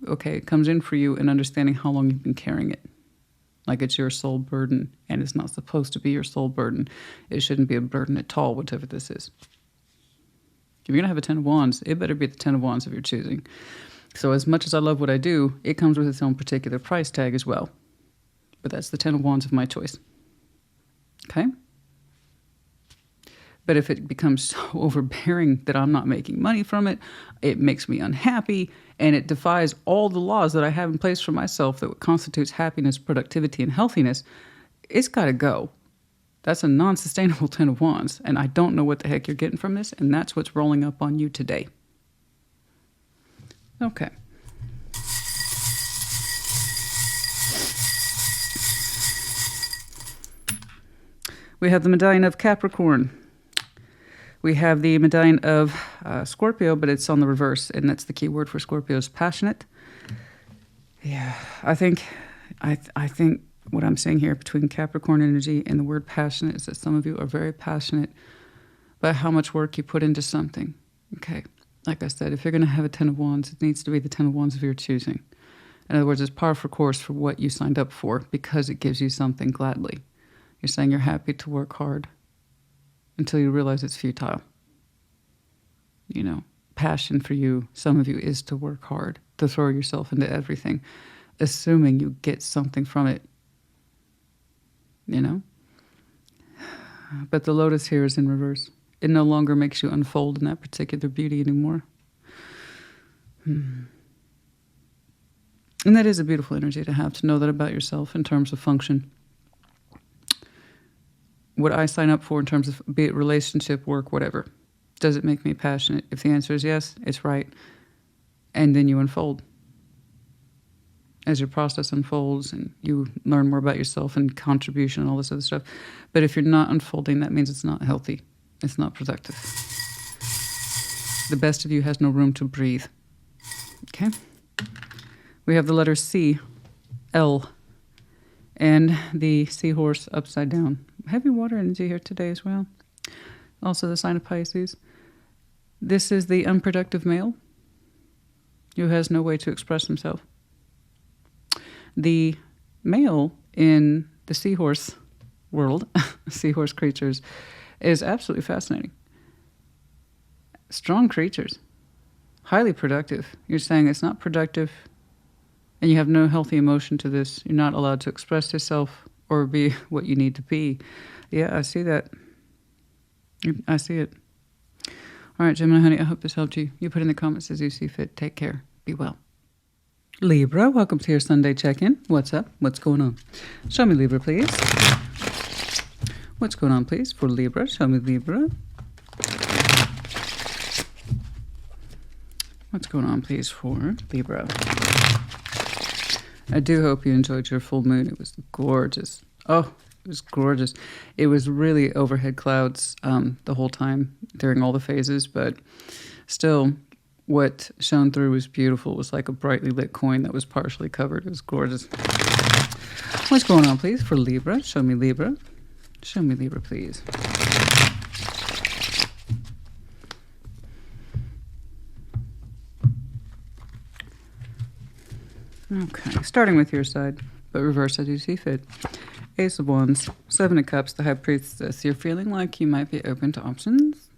okay, comes in for you in understanding how long you've been carrying it. Like it's your sole burden, and it's not supposed to be your sole burden. It shouldn't be a burden at all, whatever this is. If you're going to have a 10 of Wands, it better be the 10 of Wands of your choosing. So as much as I love what I do, it comes with its own particular price tag as well. But that's the 10 of Wands of my choice. Okay? But if it becomes so overbearing that I'm not making money from it, it makes me unhappy, and it defies all the laws that I have in place for myself that constitutes happiness, productivity, and healthiness, it's got to go. That's a non-sustainable 10 of Wands, and I don't know what the heck you're getting from this, and that's what's rolling up on you today. Okay. We have the medallion of Capricorn. We have the medallion of Scorpio, but it's on the reverse, and that's the key word for Scorpio is passionate. Yeah, I think what I'm saying here between Capricorn energy and the word passionate is that some of you are very passionate about how much work you put into something. Okay, like I said, if you're going to have a 10 of Wands, it needs to be the 10 of Wands of your choosing. In other words, it's par for course for what you signed up for because it gives you something gladly. You're saying you're happy to work hard until you realize it's futile. You know, passion for you, some of you, is to work hard, to throw yourself into everything, assuming you get something from it. You know? But the lotus here is in reverse. It no longer makes you unfold in that particular beauty anymore. And that is a beautiful energy to have, to know that about yourself in terms of function. What I sign up for in terms of, be it relationship, work, whatever, does it make me passionate? If the answer is yes, it's right. And then you unfold. As your process unfolds and you learn more about yourself and contribution and all this other stuff. But if you're not unfolding, that means it's not healthy. It's not productive. The best of you has no room to breathe. Okay? We have the letter C, L, and the seahorse upside down. Heavy water energy here today as well. Also the sign of Pisces. This is the unproductive male who has no way to express himself. The male in the seahorse world, seahorse creatures, is absolutely fascinating. Strong creatures. Highly productive. You're saying it's not productive and you have no healthy emotion to this. You're not allowed to express yourself or be what you need to be. Yeah, I see that. I see it. All right, Gemini, honey, I hope this helped you. You put in the comments as you see fit. Take care. Be well. Libra, welcome to your Sunday check-in. What's up? What's going on? Show me Libra, please. What's going on, please, for Libra? Show me Libra. What's going on, please, for Libra? I do hope you enjoyed your full moon. It was gorgeous. Oh, it was gorgeous. It was really overhead clouds the whole time during all the phases, but still what shone through was beautiful. It was like a brightly lit coin that was partially covered. It was gorgeous. What's going on, please, for Libra? Show me Libra. Show me Libra, please. Okay, starting with your side, but reverse as you see fit. Ace of Wands, Seven of Cups, the High Priestess. You're feeling like you might be open to options.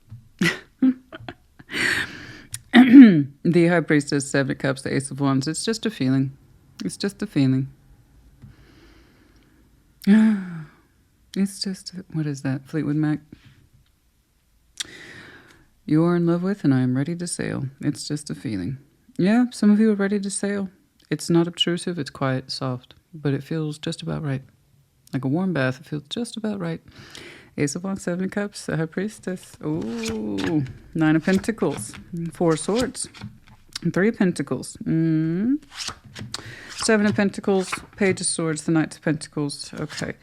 The High Priestess, Seven of Cups, the Ace of Wands. It's just a feeling. It's just a feeling. It's just, what is that? Fleetwood Mac? you are in love with, and I am ready to sail. It's just a feeling. Yeah, some of you are ready to sail. It's not obtrusive, it's quiet, soft, but it feels just about right. Like a warm bath, it feels just about right. Ace of Wands, 7 of Cups, the High Priestess. Ooh, 9 of Pentacles, 4 of Swords, 3 of Pentacles. 7 of Pentacles, Page of Swords, the Knight of Pentacles. Okay.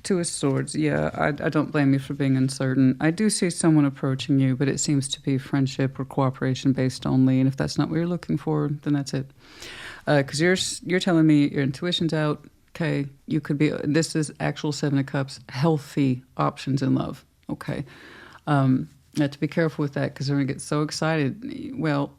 2 of Swords. Yeah, I don't blame you for being uncertain. I do see someone approaching you, but it seems to be friendship or cooperation based only. And if that's not what you're looking for, then that's it. Because you're telling me your intuition's out. Okay, you could be. This is actual 7 of Cups, healthy options in love. Okay, you have to be careful with that because they're gonna get so excited. Well,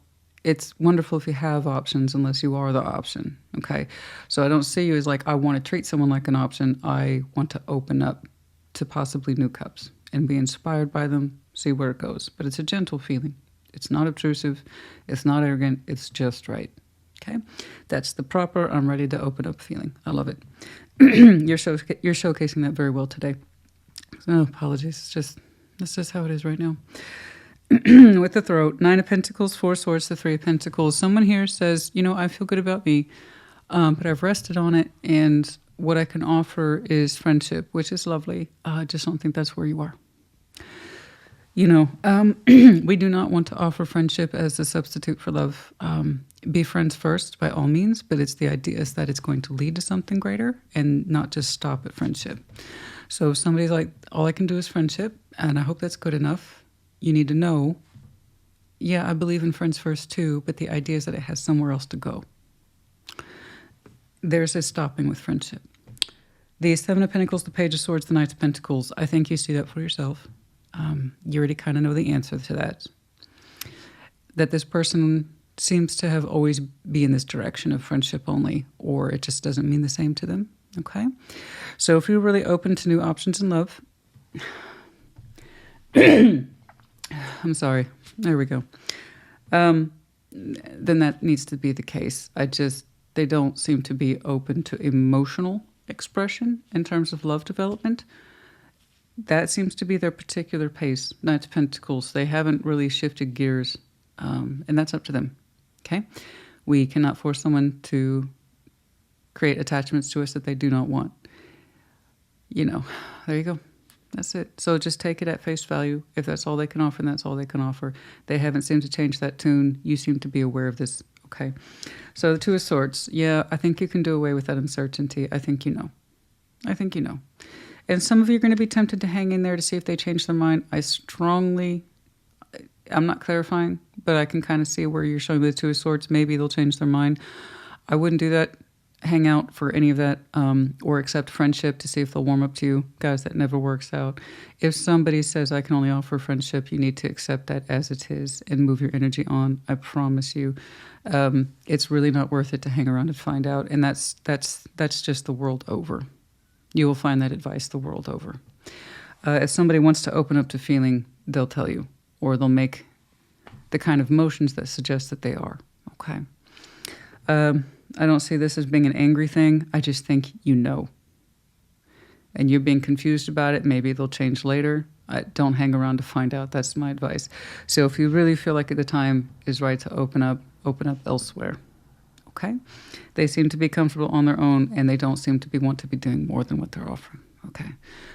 it's wonderful if you have options unless you are the option, okay? So I don't see you as like, I want to treat someone like an option. I want to open up to possibly new cups and be inspired by them, see where it goes. But it's a gentle feeling. It's not obtrusive. It's not arrogant. It's just right, okay? That's the proper, I'm ready to open up feeling. I love it. You're showcasing that very well today. So apologies. That's just how it is right now. With the throat, 9 of Pentacles, 4 Swords, the 3 of Pentacles. Someone here says, you know, I feel good about me, but I've rested on it, and what I can offer is friendship, which is lovely. I just don't think that's where you are. You know, we do not want to offer friendship as a substitute for love. Be friends first, by all means, but it's the idea is that it's going to lead to something greater and not just stop at friendship. So if somebody's like, all I can do is friendship, and I hope that's good enough, you need to know, yeah, I believe in friends first too, but the idea is that it has somewhere else to go. There's a stopping with friendship. The 7 of Pentacles, the Page of Swords, the Knight of Pentacles, I think you see that for yourself. You already kind of know the answer to that. That this person seems to have always be in this direction of friendship only, or it just doesn't mean the same to them, okay? So if you're really open to new options in love, I'm sorry. There we go. Then that needs to be the case. They don't seem to be open to emotional expression in terms of love development. That seems to be their particular pace. Knight of Pentacles. They haven't really shifted gears, and that's up to them. Okay? We cannot force someone to create attachments to us that they do not want. You know, there you go. That's it. So just take it at face value. If that's all they can offer, then that's all they can offer. They haven't seemed to change that tune. You seem to be aware of this. Okay. So the 2 of Swords. Yeah, I think you can do away with that uncertainty. I think you know. I think you know. And some of you are going to be tempted to hang in there to see if they change their mind. I'm not clarifying, but I can kind of see where you're showing the 2 of Swords. Maybe they'll change their mind. I wouldn't do that. Hang out for any of that, or accept friendship to see if they'll warm up to you. Guys, that never works out. If somebody says, I can only offer friendship, you need to accept that as it is and move your energy on. I promise you. It's really not worth it to hang around and find out. And that's just the world over. You will find that advice the world over. If somebody wants to open up to feeling, they'll tell you, or they'll make the kind of motions that suggest that they are. Okay. I don't see this as being an angry thing. I just think you know. And you're being confused about it. Maybe they'll change later. Don't hang around to find out. That's my advice. So if you really feel like the time is right to open up elsewhere. Okay? They seem to be comfortable on their own, and they don't seem to want to be doing more than what they're offering. Okay?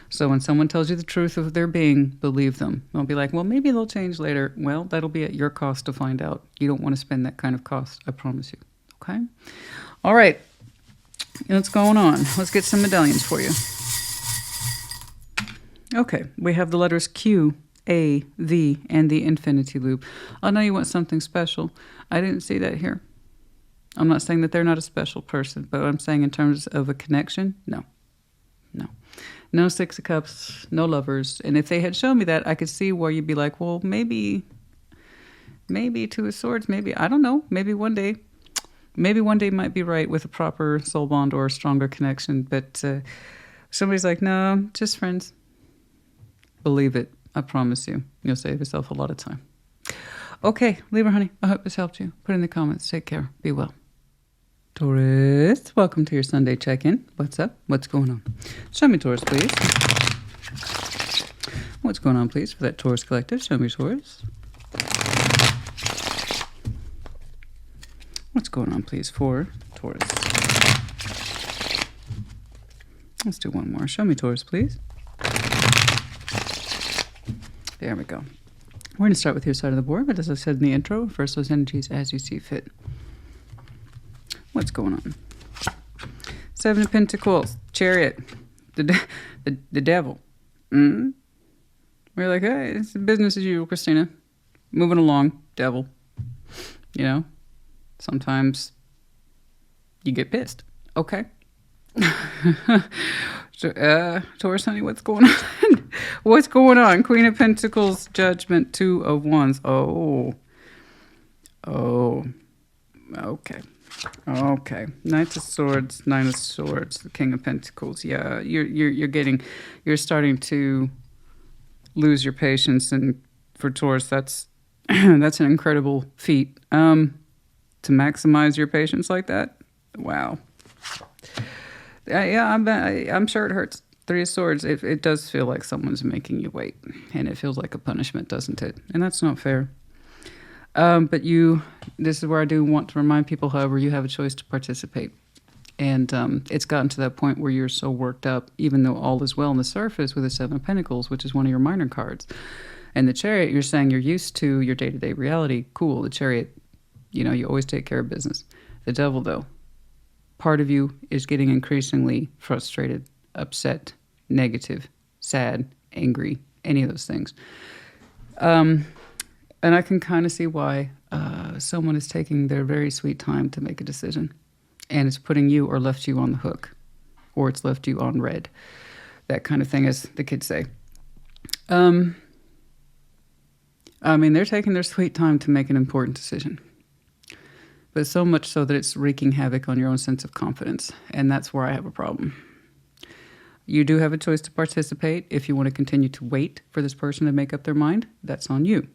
So when someone tells you the truth of their being, believe them. Don't be like, well, maybe they'll change later. Well, that'll be at your cost to find out. You don't want to spend that kind of cost. I promise you. Okay. All right. What's going on? Let's get some medallions for you. Okay. We have the letters Q, A, V, and the infinity loop. I know you want something special. I didn't see that here. I'm not saying that they're not a special person, but I'm saying in terms of a connection, no. No 6 of Cups, no lovers. And if they had shown me that, I could see where you'd be like, well, maybe 2 of Swords, maybe, I don't know, maybe one day might be right with a proper soul bond or a stronger connection. But somebody's like, no, just friends. Believe it. I promise you. You'll save yourself a lot of time. Okay, Libra, honey, I hope this helped you. Put in the comments. Take care. Be well. Taurus, welcome to your Sunday check-in. What's up? What's going on? Show me Taurus, please. What's going on, please, for that Taurus collective? Show me Taurus. What's going on, please, for Taurus? Let's do one more. Show me Taurus, please. There we go. We're going to start with your side of the board, but as I said in the intro, first those energies as you see fit. What's going on? Seven of Pentacles, Chariot, the devil. We're like, hey, it's business as usual, Christina. Moving along, devil. You know, sometimes you get pissed. Okay. Taurus, honey, what's going on? What's going on? Queen of Pentacles, Judgment, Two of Wands. Oh, okay. Okay. Knight of Swords, Nine of Swords, the King of Pentacles. Yeah, you're starting to lose your patience, and for Taurus, that's that's an incredible feat. To maximize your patience like that, wow. Yeah, I'm sure it hurts. Three of Swords, it does feel like someone's making you wait, and it feels like a punishment, doesn't it? And that's not fair. But this is where I do want to remind people, however, you have a choice to participate. And it's gotten to that point where you're so worked up, even though all is well on the surface with the Seven of Pentacles, which is one of your minor cards. And the Chariot, you're saying you're used to your day-to-day reality. Cool, the Chariot, you always take care of business. The Devil, though, part of you is getting increasingly frustrated, upset, negative, sad, angry, any of those things. And I can kind of see why someone is taking their very sweet time to make a decision. And it's putting you or left you on the hook. Or it's left you on red. That kind of thing, as the kids say. They're taking their sweet time to make an important decision. But so much so that it's wreaking havoc on your own sense of confidence. And that's where I have a problem. You do have a choice to participate. If you want to continue to wait for this person to make up their mind, that's on you.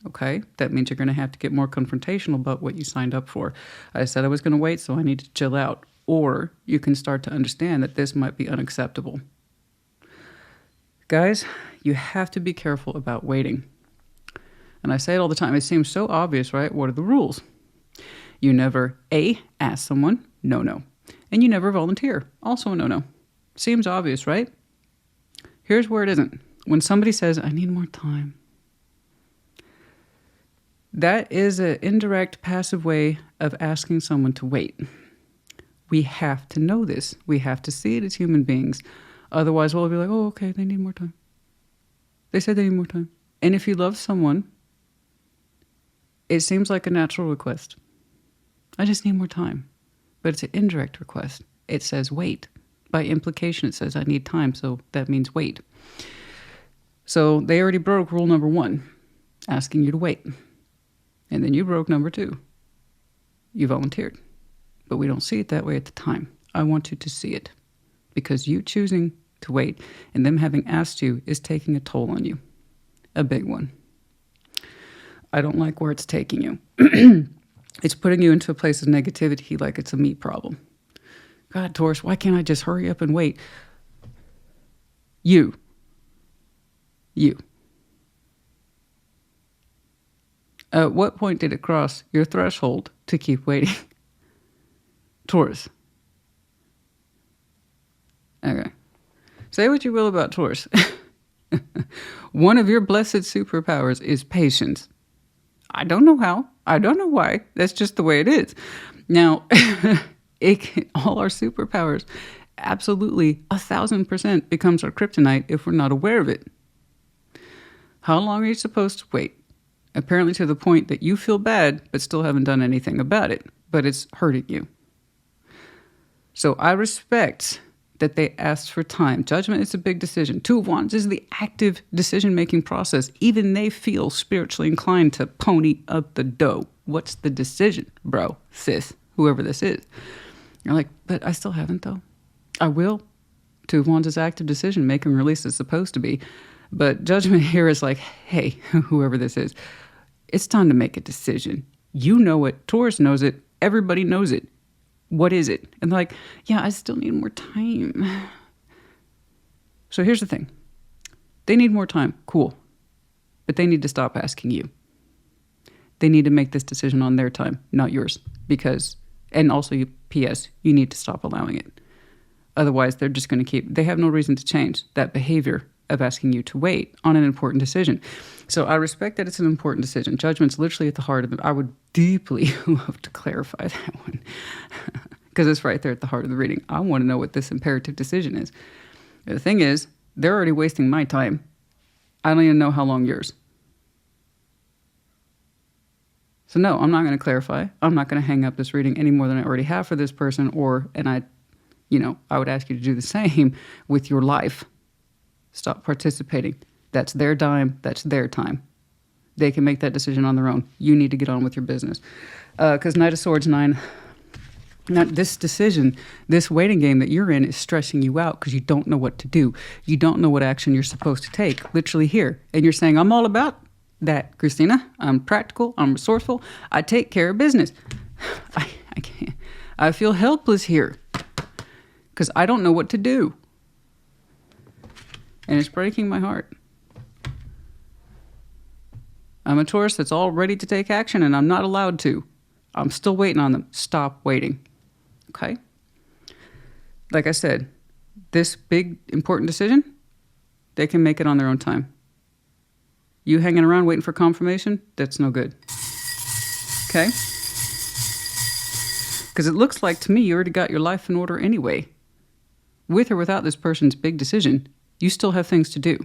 Okay? That means you're going to have to get more confrontational about what you signed up for. I said I was going to wait, so I need to chill out. Or you can start to understand that this might be unacceptable. Guys, you have to be careful about waiting. And I say it all the time. It seems so obvious, right? What are the rules? You never, A, ask someone, no. And you never volunteer, also a no. Seems obvious, right? Here's where it isn't. When somebody says, I need more time, that is an indirect, passive way of asking someone to wait. We have to know this. We have to see it as human beings. Otherwise, we'll be like, oh, okay, they need more time. They said they need more time. And if you love someone, it seems like a natural request. I just need more time. But it's an indirect request. It says wait. By implication, it says I need time, so that means wait. So they already broke rule number 1, asking you to wait. And then you broke number 2. You volunteered. But we don't see it that way at the time. I want you to see it. Because you choosing to wait and them having asked you is taking a toll on you. A big one. I don't like where it's taking you. It's putting you into a place of negativity like it's a me problem. God, Taurus, why can't I just hurry up and wait? You. At what point did it cross your threshold to keep waiting? Taurus. Okay. Say what you will about Taurus. One of your blessed superpowers is patience. I don't know how. I don't know why. That's just the way it is. Now, all our superpowers, absolutely 1,000% becomes our kryptonite if we're not aware of it. How long are you supposed to wait? Apparently to the point that you feel bad, but still haven't done anything about it. But it's hurting you. So I respect that they asked for time. Judgment is a big decision. Two of Wands is the active decision-making process. Even they feel spiritually inclined to pony up the dough. What's the decision, bro, sis, whoever this is? You're like, but I still haven't, though. I will. Two of Wands is active decision-making, release is supposed to be. But Judgment here is like, hey, whoever this is, it's time to make a decision. You know it. Taurus knows it. Everybody knows it. What is it? And they're like, yeah, I still need more time. So here's the thing. They need more time. Cool. But they need to stop asking you. They need to make this decision on their time, not yours. And also, P.S., you need to stop allowing it. Otherwise, they're just going to they have no reason to change that behavior of asking you to wait on an important decision. So I respect that it's an important decision. Judgment's literally at the heart of it. I would deeply love to clarify that one because it's right there at the heart of the reading. I want to know what this imperative decision is. The thing is, they're already wasting my time. I don't even know how long yours. So no, I'm not going to clarify. I'm not going to hang up this reading any more than I already have for this person, I would ask you to do the same with your life. Stop participating. That's their dime. That's their time. They can make that decision on their own. You need to get on with your business. Because Knight of Swords 9, this decision, this waiting game that you're in is stressing you out because you don't know what to do. You don't know what action you're supposed to take, literally here. And you're saying, I'm all about that, Christina. I'm practical. I'm resourceful. I take care of business. I can't. I feel helpless here because I don't know what to do. And it's breaking my heart. I'm a Taurus that's all ready to take action, and I'm not allowed to. I'm still waiting on them. Stop waiting. Okay? Like I said, this big, important decision, they can make it on their own time. You hanging around waiting for confirmation, that's no good. Okay? Because it looks like to me you already got your life in order anyway. With or without this person's big decision, you still have things to do.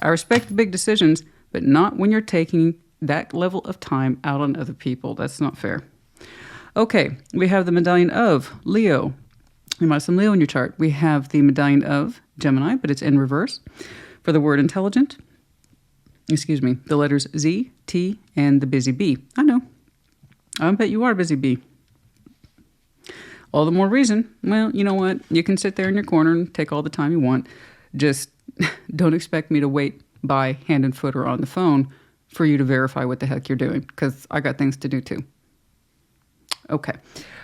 I respect the big decisions, but not when you're taking that level of time out on other people. That's not fair. Okay, we have the medallion of Leo. You might have some Leo in your chart. We have the medallion of Gemini, but it's in reverse. For the word intelligent, the letters Z, T, and the busy bee. I know. I bet you are busy bee. All the more reason. Well, you know what? You can sit there in your corner and take all the time you want. Just don't expect me to wait by hand and foot or on the phone for you to verify what the heck you're doing, because I got things to do too. Okay.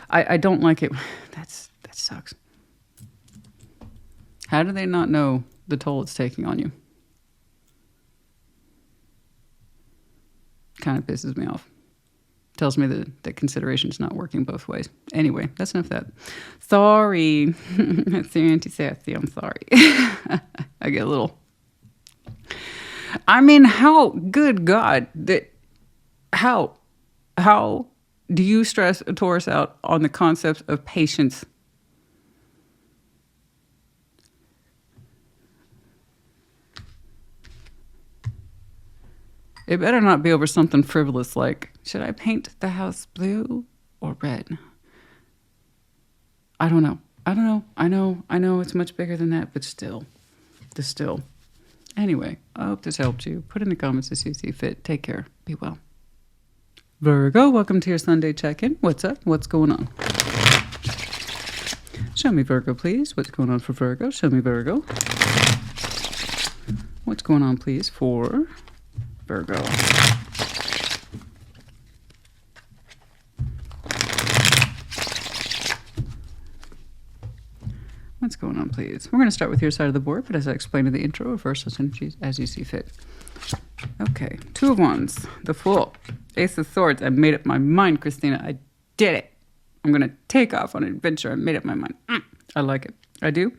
I don't like it. That sucks. How do they not know the toll it's taking on you? Kind of pisses me off. Tells me that consideration's not working both ways. Anyway, that's enough of that. Sorry. That's the anti-sassy. I'm sorry. I get a little... I mean, how, good God, how do you stress a Taurus out on the concepts of patience? It better not be over something frivolous like, should I paint the house blue or red? I don't know. I know it's much bigger than that, but still. Anyway, I hope this helped you. Put in the comments as you see fit. Take care. Be well. Virgo, welcome to your Sunday check-in. What's up? What's going on? Show me Virgo, please. What's going on for Virgo? Show me Virgo. What's going on, please, for Virgo? What's going on, please? We're going to start with your side of the board, but as I explained in the intro, reverse those energies as you see fit. Okay, Two of Wands, the Fool, Ace of Swords. I made up my mind, Christina. I did it. I'm going to take off on an adventure. I made up my mind. I like it. I do.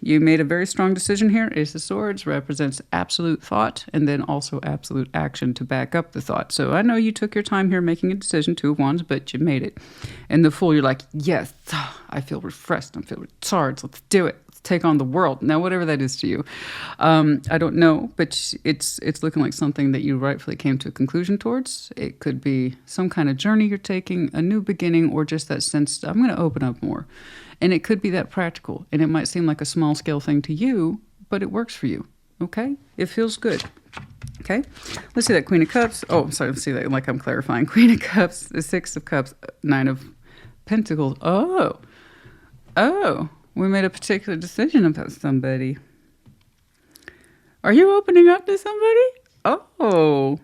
You made a very strong decision here. Ace of Swords represents absolute thought and then also absolute action to back up the thought. So I know you took your time here making a decision, Two of Wands, but you made it. And the Fool, you're like, yes, I feel refreshed. I feel recharged. Let's do it. Let's take on the world. Now, whatever that is to you. I don't know, but it's looking like something that you rightfully came to a conclusion towards. It could be some kind of journey you're taking, a new beginning, or just that sense, I'm going to open up more. And it could be that practical, and it might seem like a small scale thing to you, but it works for you, okay? It feels good, okay? Let's see that Queen of Cups. Oh, sorry, let's see that like I'm clarifying. Queen of Cups, the Six of Cups, Nine of Pentacles. Oh, we made a particular decision about somebody. Are you opening up to somebody? Oh,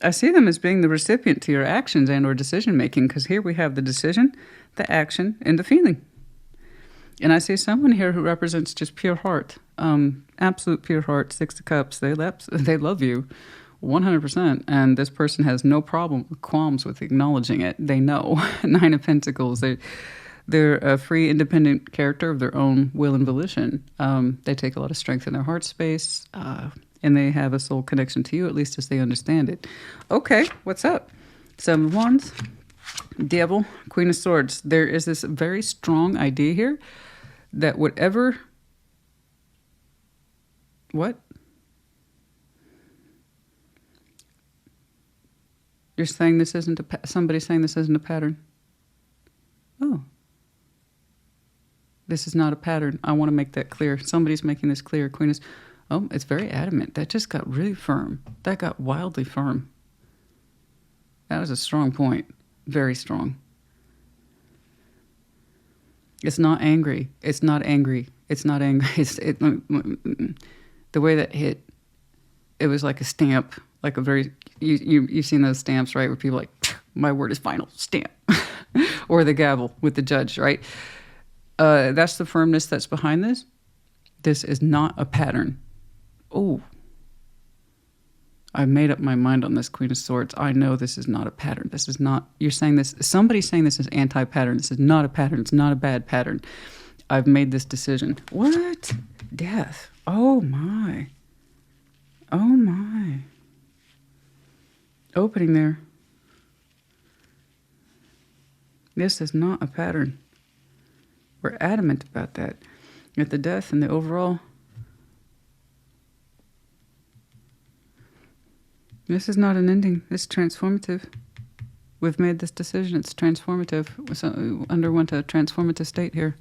I see them as being the recipient to your actions and or decision making, because here we have the decision, the action, and the feeling. And I see someone here who represents just pure heart, absolute pure heart, Six of Cups. They love you 100%. And this person has no problem, qualms with acknowledging it. They know. Nine of Pentacles. They're a free, independent character of their own will and volition. They take a lot of strength in their heart space, and they have a soul connection to you, at least as they understand it. Okay, what's up? Seven of Wands, Devil, Queen of Swords. There is this very strong idea here that whatever... What? You're saying this isn't somebody's saying this isn't a pattern? Oh. This is not a pattern. I want to make that clear. Somebody's making this clear. Queen is... Oh, it's very adamant. That just got really firm. That got wildly firm. That was a strong point. Very strong. It's not angry. It's not angry. It's not angry. The way that hit, it was like a stamp, like a very... You've seen those stamps, right? Where people are like, my word is final, stamp. Or the gavel with the judge, right? That's the firmness that's behind this. This is not a pattern. Oh, I made up my mind on this, Queen of Swords. I know this is not a pattern. This is not, you're saying this, somebody's saying this is anti-pattern. This is not a pattern. It's not a bad pattern. I've made this decision. What? Death. Oh my. Oh my. Opening there. This is not a pattern. We're adamant about that. At the death and the overall. This is not an ending. It's transformative. We've made this decision. It's transformative. We underwent a transformative state here.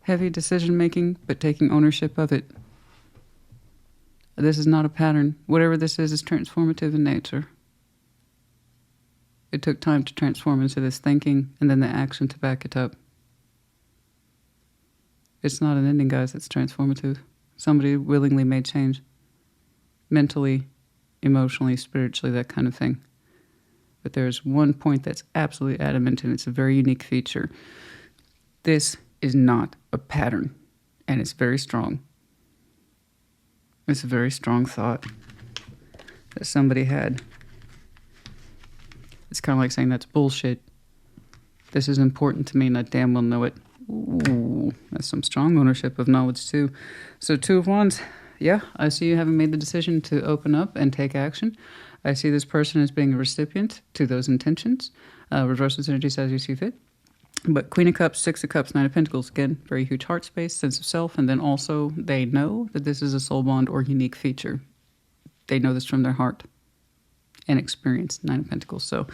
Heavy decision making, but taking ownership of it. This is not a pattern. Whatever this is transformative in nature. It took time to transform into this thinking and then the action to back it up. It's not an ending, guys. It's transformative. Somebody willingly made change. Mentally, emotionally, spiritually, that kind of thing. But there's one point that's absolutely adamant, and it's a very unique feature. This is not a pattern, and it's very strong. It's a very strong thought that somebody had. It's kind of like saying that's bullshit. This is important to me, and I damn well know it. Ooh, that's some strong ownership of knowledge, too. So, Two of Wands. Yeah, I see you having made the decision to open up and take action. I see this person as being a recipient to those intentions. Reverse those energies as you see fit. But Queen of Cups, Six of Cups, Nine of Pentacles, again, very huge heart space, sense of self, and then also they know that this is a soul bond or unique feature. They know this from their heart and experience, Nine of Pentacles. So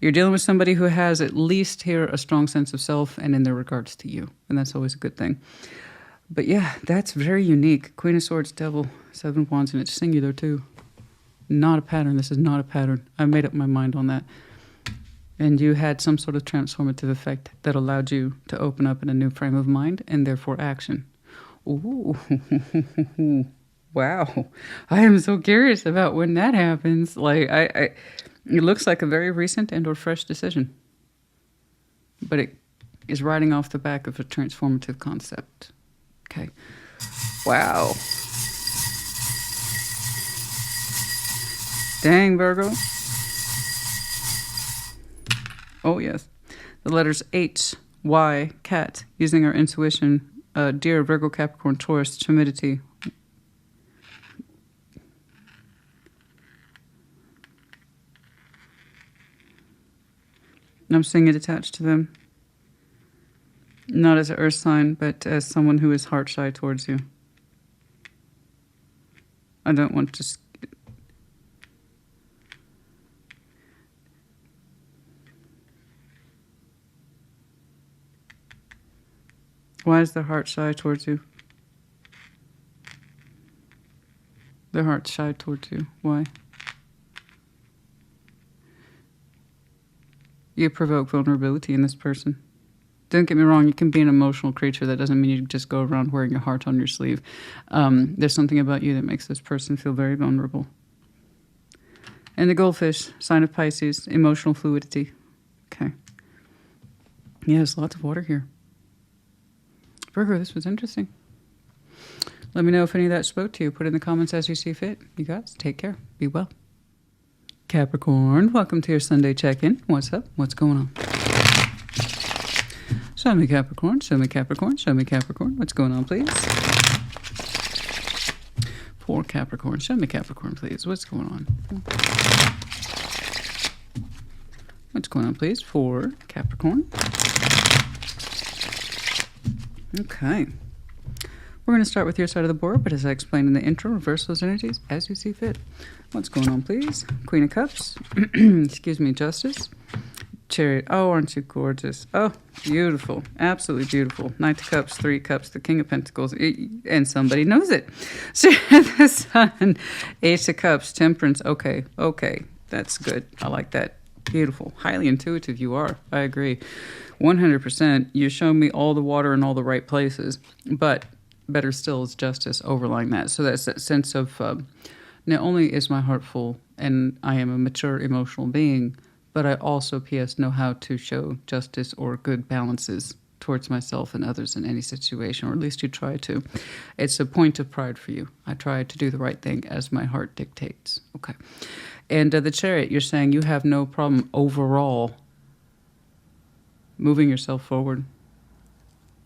you're dealing with somebody who has at least here a strong sense of self and in their regards to you, and that's always a good thing. But yeah, that's very unique. Queen of Swords, Devil, Seven of Wands, and it's singular too. Not a pattern. This is not a pattern. I made up my mind on that. And you had some sort of transformative effect that allowed you to open up in a new frame of mind and therefore action. Ooh, wow. I am so curious about when that happens. Like, it looks like a very recent and or fresh decision. But it is riding off the back of a transformative concept. Okay. Wow. Dang, Virgo. Oh, yes. The letters H, Y, cat, using our intuition. Dear Virgo, Capricorn, Taurus, timidity. I'm seeing it attached to them. Not as an earth sign, but as someone who is heart shy towards you. I don't want to... Why is the heart shy towards you? The heart's shy towards you. Why? You provoke vulnerability in this person. Don't get me wrong, you can be an emotional creature. That doesn't mean you just go around wearing your heart on your sleeve. There's something about you that makes this person feel very vulnerable. And the goldfish, sign of Pisces, emotional fluidity. Okay. Yes, lots of water here. Virgo, this was interesting. Let me know if any of that spoke to you. Put it in the comments as you see fit. You guys, take care. Be well. Capricorn, welcome to your Sunday check-in. What's up? What's going on? Show me Capricorn, show me Capricorn, show me Capricorn. What's going on, please? For Capricorn, show me Capricorn, please. What's going on? What's going on, please? For Capricorn. Okay. We're going to start with your side of the board, but as I explained in the intro, reverse those energies as you see fit. What's going on, please? Queen of Cups. Excuse me, Justice. Chariot. Oh, aren't you gorgeous? Oh, beautiful. Absolutely beautiful. Knight of Cups, Three Cups, the King of Pentacles, and somebody knows it. The Sun. Ace of Cups, Temperance. Okay. That's good. I like that. Beautiful. Highly intuitive you are. I agree. 100%. You show me all the water in all the right places, but better still is justice overlying that. So that's that sense of not only is my heart full and I am a mature emotional being, but I also, P.S., know how to show justice or good balances towards myself and others in any situation, or at least you try to. It's a point of pride for you. I try to do the right thing as my heart dictates. Okay. And the Chariot, you're saying you have no problem overall moving yourself forward,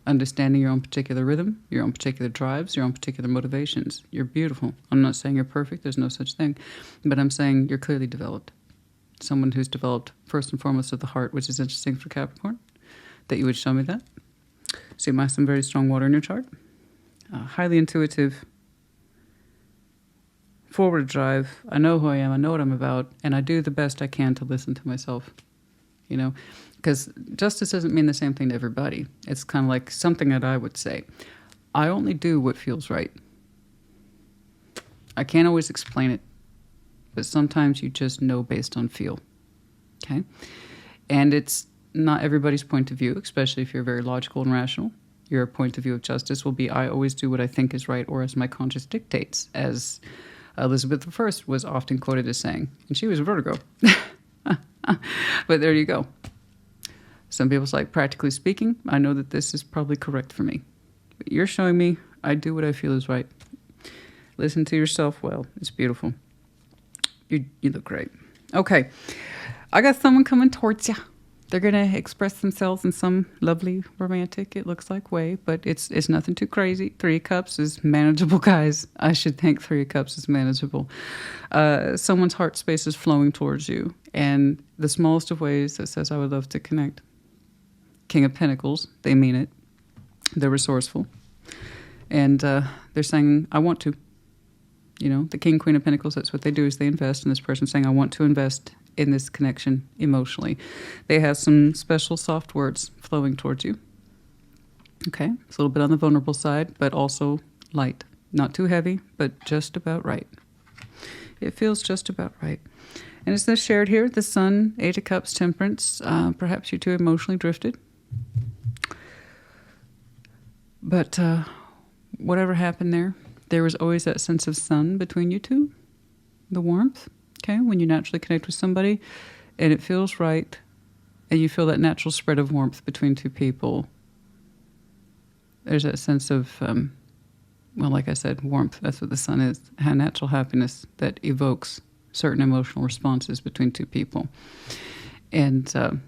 understanding your own particular rhythm, your own particular drives, your own particular motivations. You're beautiful. I'm not saying you're perfect. There's no such thing. But I'm saying you're clearly developed. Someone who's developed first and foremost of the heart, which is interesting for Capricorn, that you would show me that. So you must have some very strong water in your chart. Highly intuitive, forward drive. I know who I am. I know what I'm about. And I do the best I can to listen to myself. You know, because justice doesn't mean the same thing to everybody. It's kind of like something that I would say. I only do what feels right. I can't always explain it, but sometimes you just know based on feel. Okay? And it's not everybody's point of view, especially if you're very logical and rational. Your point of view of justice will be, I always do what I think is right or as my conscience dictates, as Elizabeth I was often quoted as saying. And she was a Virgo. But there you go. Some people's like, practically speaking, I know that this is probably correct for me. But you're showing me I do what I feel is right. Listen to yourself well. It's beautiful. You look great. Okay. I got someone coming towards you. They're going to express themselves in some lovely romantic, it looks like, way, but it's nothing too crazy. Three of Cups is manageable, guys. I should think Three of Cups is manageable. Someone's heart space is flowing towards you, and the smallest of ways that says, I would love to connect. King of Pentacles, they mean it. They're resourceful. And they're saying, I want to. You know, the King, Queen of Pentacles, that's what they do, is they invest in this person saying, I want to invest in this connection emotionally. They have some special soft words flowing towards you. Okay, it's a little bit on the vulnerable side, but also light. Not too heavy, but just about right. It feels just about right. And it's this shared here, the Sun, Eight of Cups, Temperance. Perhaps you two emotionally drifted. But whatever happened there was always that sense of sun between you two, the warmth. Okay, when you naturally connect with somebody and it feels right and you feel that natural spread of warmth between two people, there's that sense of, well, like I said, warmth. That's what the sun is. Natural happiness that evokes certain emotional responses between two people. And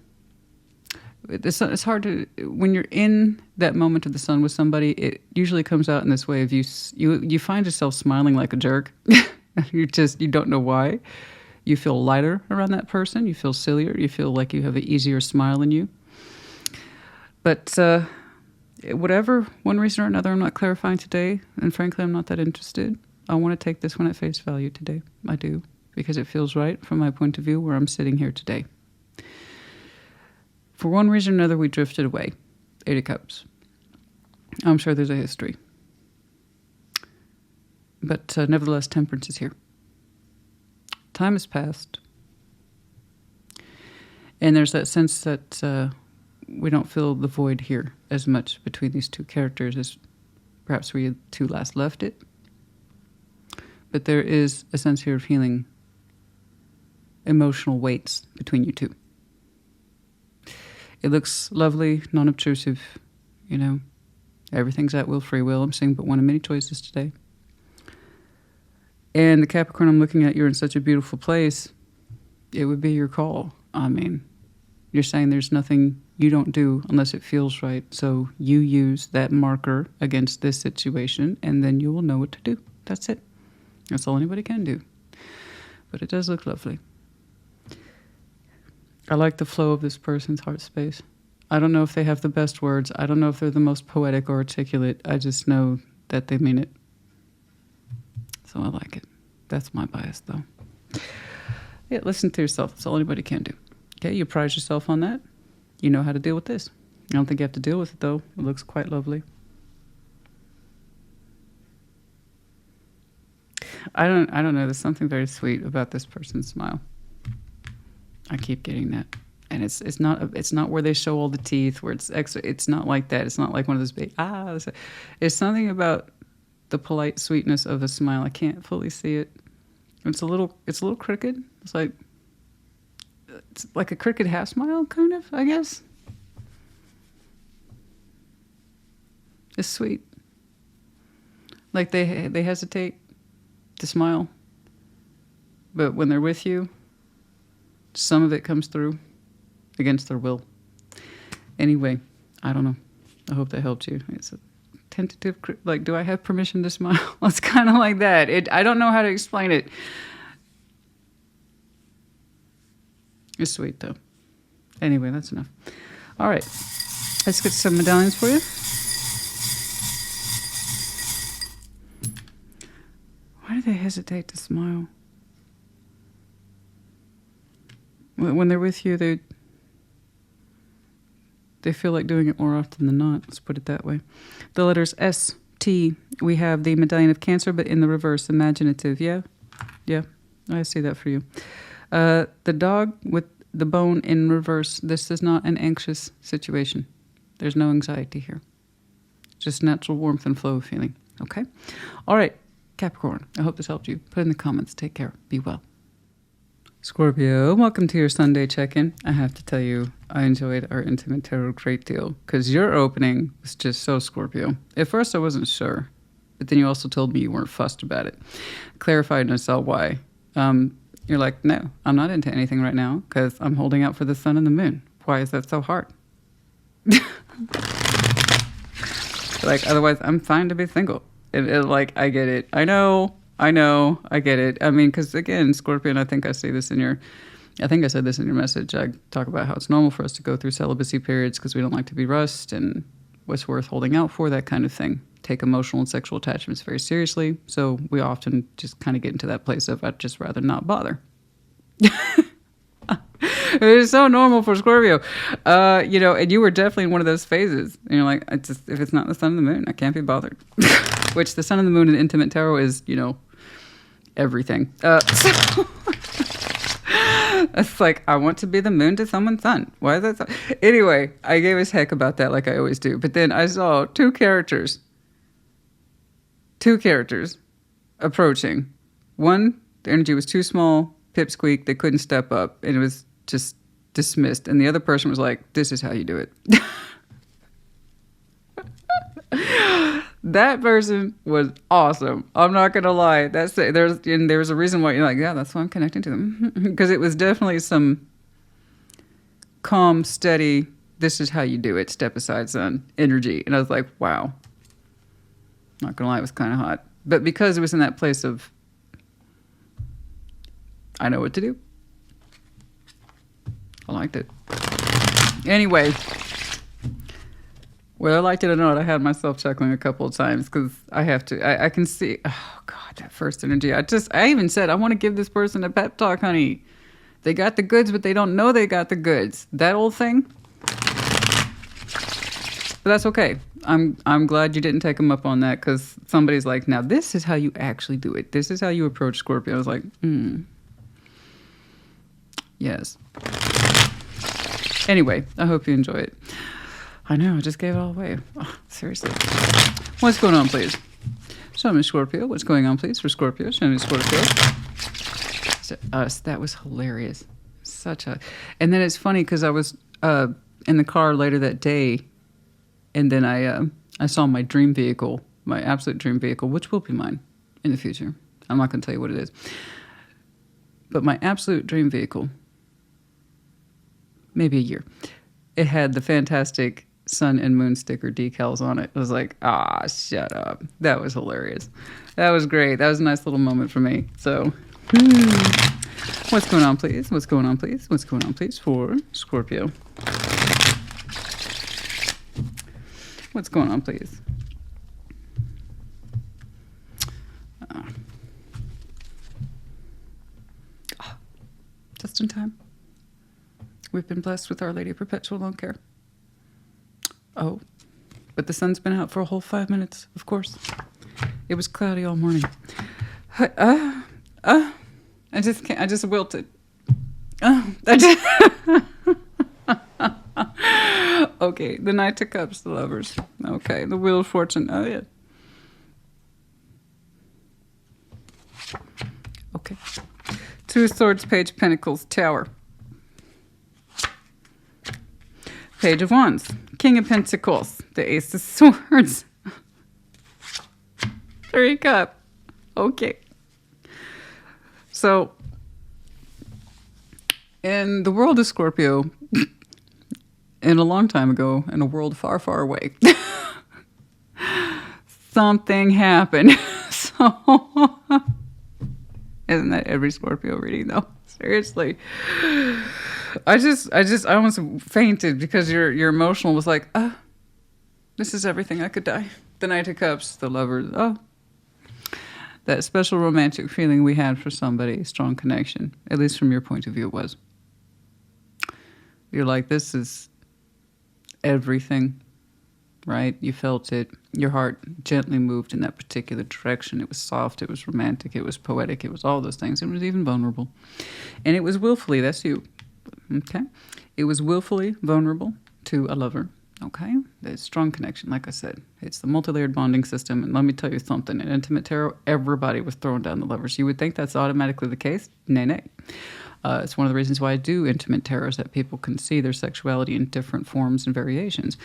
it's hard to, when you're in that moment of the sun with somebody, it usually comes out in this way of you find yourself smiling like a jerk. You don't know why. You feel lighter around that person. You feel sillier. You feel like you have an easier smile in you. But whatever, one reason or another, I'm not clarifying today. And frankly, I'm not that interested. I want to take this one at face value today. I do. Because it feels right from my point of view where I'm sitting here today. For one reason or another, we drifted away. Eight of Cups. I'm sure there's a history. But nevertheless, Temperance is here. Time has passed. And there's that sense that we don't feel the void here as much between these two characters as perhaps we two last left it. But there is a sense here of healing emotional weights between you two. It looks lovely, non-obtrusive, you know. Everything's at will, free will. I'm seeing but one of many choices today. And the Capricorn I'm looking at, you're in such a beautiful place. It would be your call. I mean, you're saying there's nothing you don't do unless it feels right. So you use that marker against this situation, and then you will know what to do. That's it. That's all anybody can do. But it does look lovely. I like the flow of this person's heart space. I don't know if they have the best words. I don't know if they're the most poetic or articulate. I just know that they mean it. So I like it. That's my bias, though. Yeah, listen to yourself. That's all anybody can do. Okay, you prize yourself on that. You know how to deal with this. I don't think you have to deal with it, though. It looks quite lovely. I don't know. There's something very sweet about this person's smile. I keep getting that. And it's not where they show all the teeth, where it's extra. It's not like that. It's not like one of those big, It's something about the polite sweetness of a smile. I can't fully see it. It's a little crooked. It's like a crooked half smile, kind of, I guess. It's sweet. Like they hesitate to smile. But when they're with you, some of it comes through against their will. Anyway, I don't know. I hope that helped you. It's a tentative, like, do I have permission to smile? It's kind of like that. I don't know how to explain it. It's sweet, though. Anyway, that's enough. All right. Let's get some medallions for you. Why do they hesitate to smile? When they're with you, they feel like doing it more often than not. Let's put it that way. The letters S, T. We have the medallion of Cancer, but in the reverse, imaginative. Yeah, I see that for you. The dog with the bone in reverse. This is not an anxious situation. There's no anxiety here. Just natural warmth and flow of feeling. Okay? All right, Capricorn. I hope this helped you. Put in the comments. Take care. Be well. Scorpio, welcome to your Sunday check-in. I have to tell you, I enjoyed our intimate tarot a great deal because your opening was just so Scorpio. At first, I wasn't sure, but then you also told me you weren't fussed about it. Clarified and I saw why. You're like, no, I'm not into anything right now because I'm holding out for the sun and the moon. Why is that so hard? Like, otherwise, I'm fine to be single. Like, I get it. I know, I get it. I mean, because again, Scorpion, I think I said this in your message. I talk about how it's normal for us to go through celibacy periods because we don't like to be rushed and what's worth holding out for, that kind of thing. Take emotional and sexual attachments very seriously. So we often just kind of get into that place of I'd just rather not bother. It is so normal for Scorpio. And you were definitely in one of those phases. And you're like, if it's not the sun and the moon, I can't be bothered. Which the sun and the moon in intimate tarot is, everything. It's like, I want to be the moon to someone's sun. Why is that so? Anyway, I gave us heck about that like I always do. But then I saw two characters approaching. One, the energy was too small, pipsqueak, they couldn't step up, and it was just dismissed. And the other person was like, this is how you do it. That person was awesome. I'm not going to lie. There's a reason why you're like, yeah, that's why I'm connecting to them. Because it was definitely some calm, steady, this is how you do it, step aside, son, energy. And I was like, wow. Not going to lie, it was kind of hot. But because it was in that place of, I know what to do. I liked it. Anyway, whether I liked it or not, I had myself chuckling a couple of times because I have to. I can see, oh God, that first energy. I even said, I want to give this person a pep talk, honey. They got the goods, but they don't know they got the goods. That old thing. But that's okay. I'm glad you didn't take them up on that because somebody's like, now this is how you actually do it. This is how you approach Scorpio. I was like, yes. Anyway, I hope you enjoy it. I know, I just gave it all away. Oh, seriously. What's going on, please? Show me Scorpio. What's going on, please, for Scorpio? Show me Scorpio. That was hilarious. And then it's funny because I was in the car later that day, and then I saw my dream vehicle, my absolute dream vehicle, which will be mine in the future. I'm not going to tell you what it is. But my absolute dream vehicle, maybe a year, it had the fantastic sun and moon sticker decals on it. I was like, shut up. That was hilarious. That was great. That was a nice little moment for me. So, what's going on, please? What's going on, please? What's going on, please, for Scorpio? What's going on, please? Just in time. We've been blessed with Our Lady of Perpetual Long Care. Oh, but the sun's been out for a whole 5 minutes, of course. It was cloudy all morning. I just can't, I just wilted. Okay, the Knight of Cups, the Lovers. Okay, the Wheel of Fortune. Oh, yeah. Okay. Two of Swords, Page of Pentacles, Tower. Page of Wands, King of Pentacles, the Ace of Swords. Three of Cups. Okay. So, in the world of Scorpio, in a long time ago, in a world far, far away, something happened. So, isn't that every Scorpio reading, though? Seriously. I almost fainted because your emotional was like, this is everything. I could die. The Knight of Cups, the Lovers. That special romantic feeling we had for somebody, strong connection, at least from your point of view, it was. You're like, this is everything, right? You felt it. Your heart gently moved in that particular direction. It was soft. It was romantic. It was poetic. It was all those things. It was even vulnerable. And it was willfully, that's you. Okay? It was willfully vulnerable to a lover. Okay? There's strong connection, like I said. It's the multi-layered bonding system. And let me tell you something. In Intimate Tarot, everybody was throwing down the lovers. You would think that's automatically the case. Nay. It's one of the reasons why I do Intimate Tarot, is that people can see their sexuality in different forms and variations.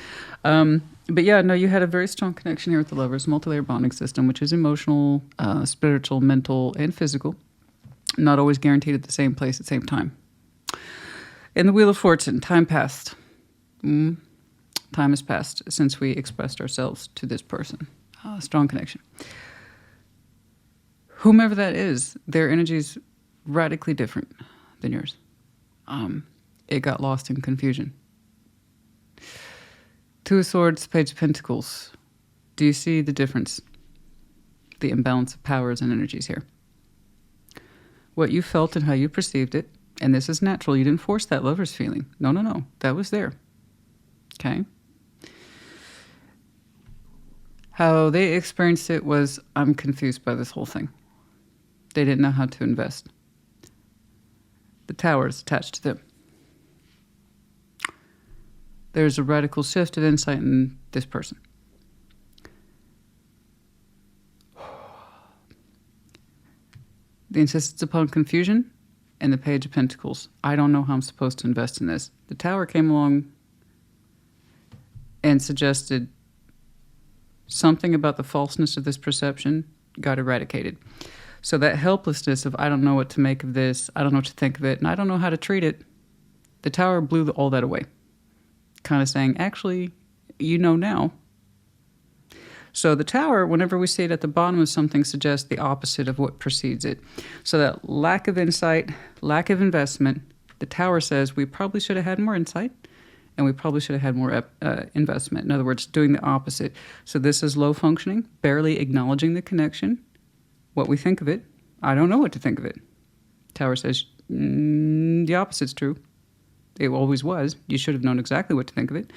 But yeah, no, you had a very strong connection here with the lovers. Multi-layered bonding system, which is emotional, spiritual, mental, and physical. Not always guaranteed at the same place at the same time. In the Wheel of Fortune, time passed. Time has passed since we expressed ourselves to this person. Strong connection. Whomever that is, their energy is radically different than yours. It got lost in confusion. Two of Swords, Page of Pentacles. Do you see the difference? The imbalance of powers and energies here. What you felt and how you perceived it, and this is natural. You didn't force that lover's feeling. No. That was there. Okay? How they experienced it was, I'm confused by this whole thing. They didn't know how to invest. The Tower is attached to them. There's a radical shift of insight in this person. The insistence upon confusion and the Page of Pentacles. I don't know how I'm supposed to invest in this. The Tower came along and suggested something about the falseness of this perception got eradicated. So that helplessness of, I don't know what to make of this, I don't know what to think of it, and I don't know how to treat it, the Tower blew all that away. Kind of saying, actually, you know now. So the Tower, whenever we see it at the bottom of something, suggests the opposite of what precedes it. So that lack of insight, lack of investment, the Tower says we probably should have had more insight, and we probably should have had more investment. In other words, doing the opposite. So this is low functioning, barely acknowledging the connection, what we think of it. I don't know what to think of it. Tower says, the opposite's true. It always was. You should have known exactly what to think of it.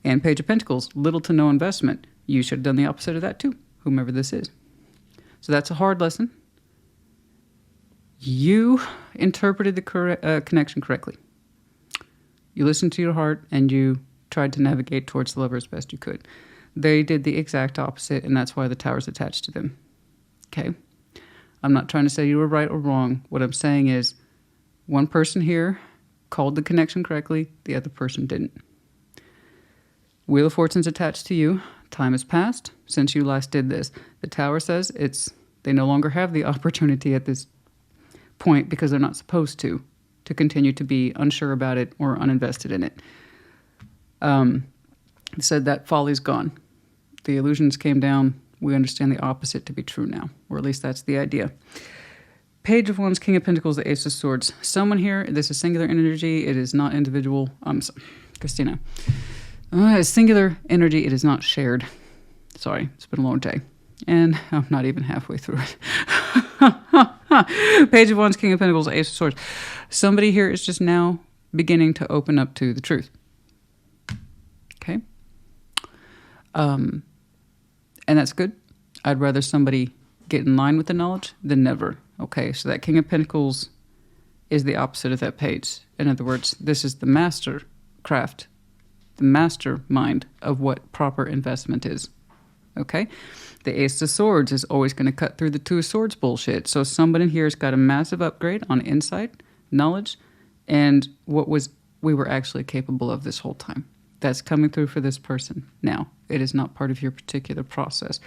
And Page of Pentacles, little to no investment. You should have done the opposite of that too, whomever this is. So that's a hard lesson. You interpreted the connection correctly. You listened to your heart and you tried to navigate towards the lover as best you could. They did the exact opposite, and that's why the Tower's attached to them. Okay? I'm not trying to say you were right or wrong. What I'm saying is one person here called the connection correctly, the other person didn't. Wheel of Fortune's attached to you. Time has passed since you last did this. The Tower says they no longer have the opportunity at this point because they're not supposed to continue to be unsure about it or uninvested in it. It said that folly's gone. The illusions came down. We understand the opposite to be true now, or at least that's the idea. Page of Wands, King of Pentacles, the Ace of Swords. Someone here, this is singular energy. It is not individual. Christina. Singular energy. It is not shared. Sorry, it's been a long day. And I'm not even halfway through it. Page of Wands, King of Pentacles, Ace of Swords. Somebody here is just now beginning to open up to the truth. Okay? And that's good. I'd rather somebody get in line with the knowledge than never. Okay, so that King of Pentacles is the opposite of that page. In other words, this is the master craft, the mastermind of what proper investment is. Okay? The Ace of Swords is always going to cut through the Two of Swords bullshit. So somebody here has got a massive upgrade on insight, knowledge, and what we were actually capable of this whole time. That's coming through for this person. Now, it is not part of your particular process.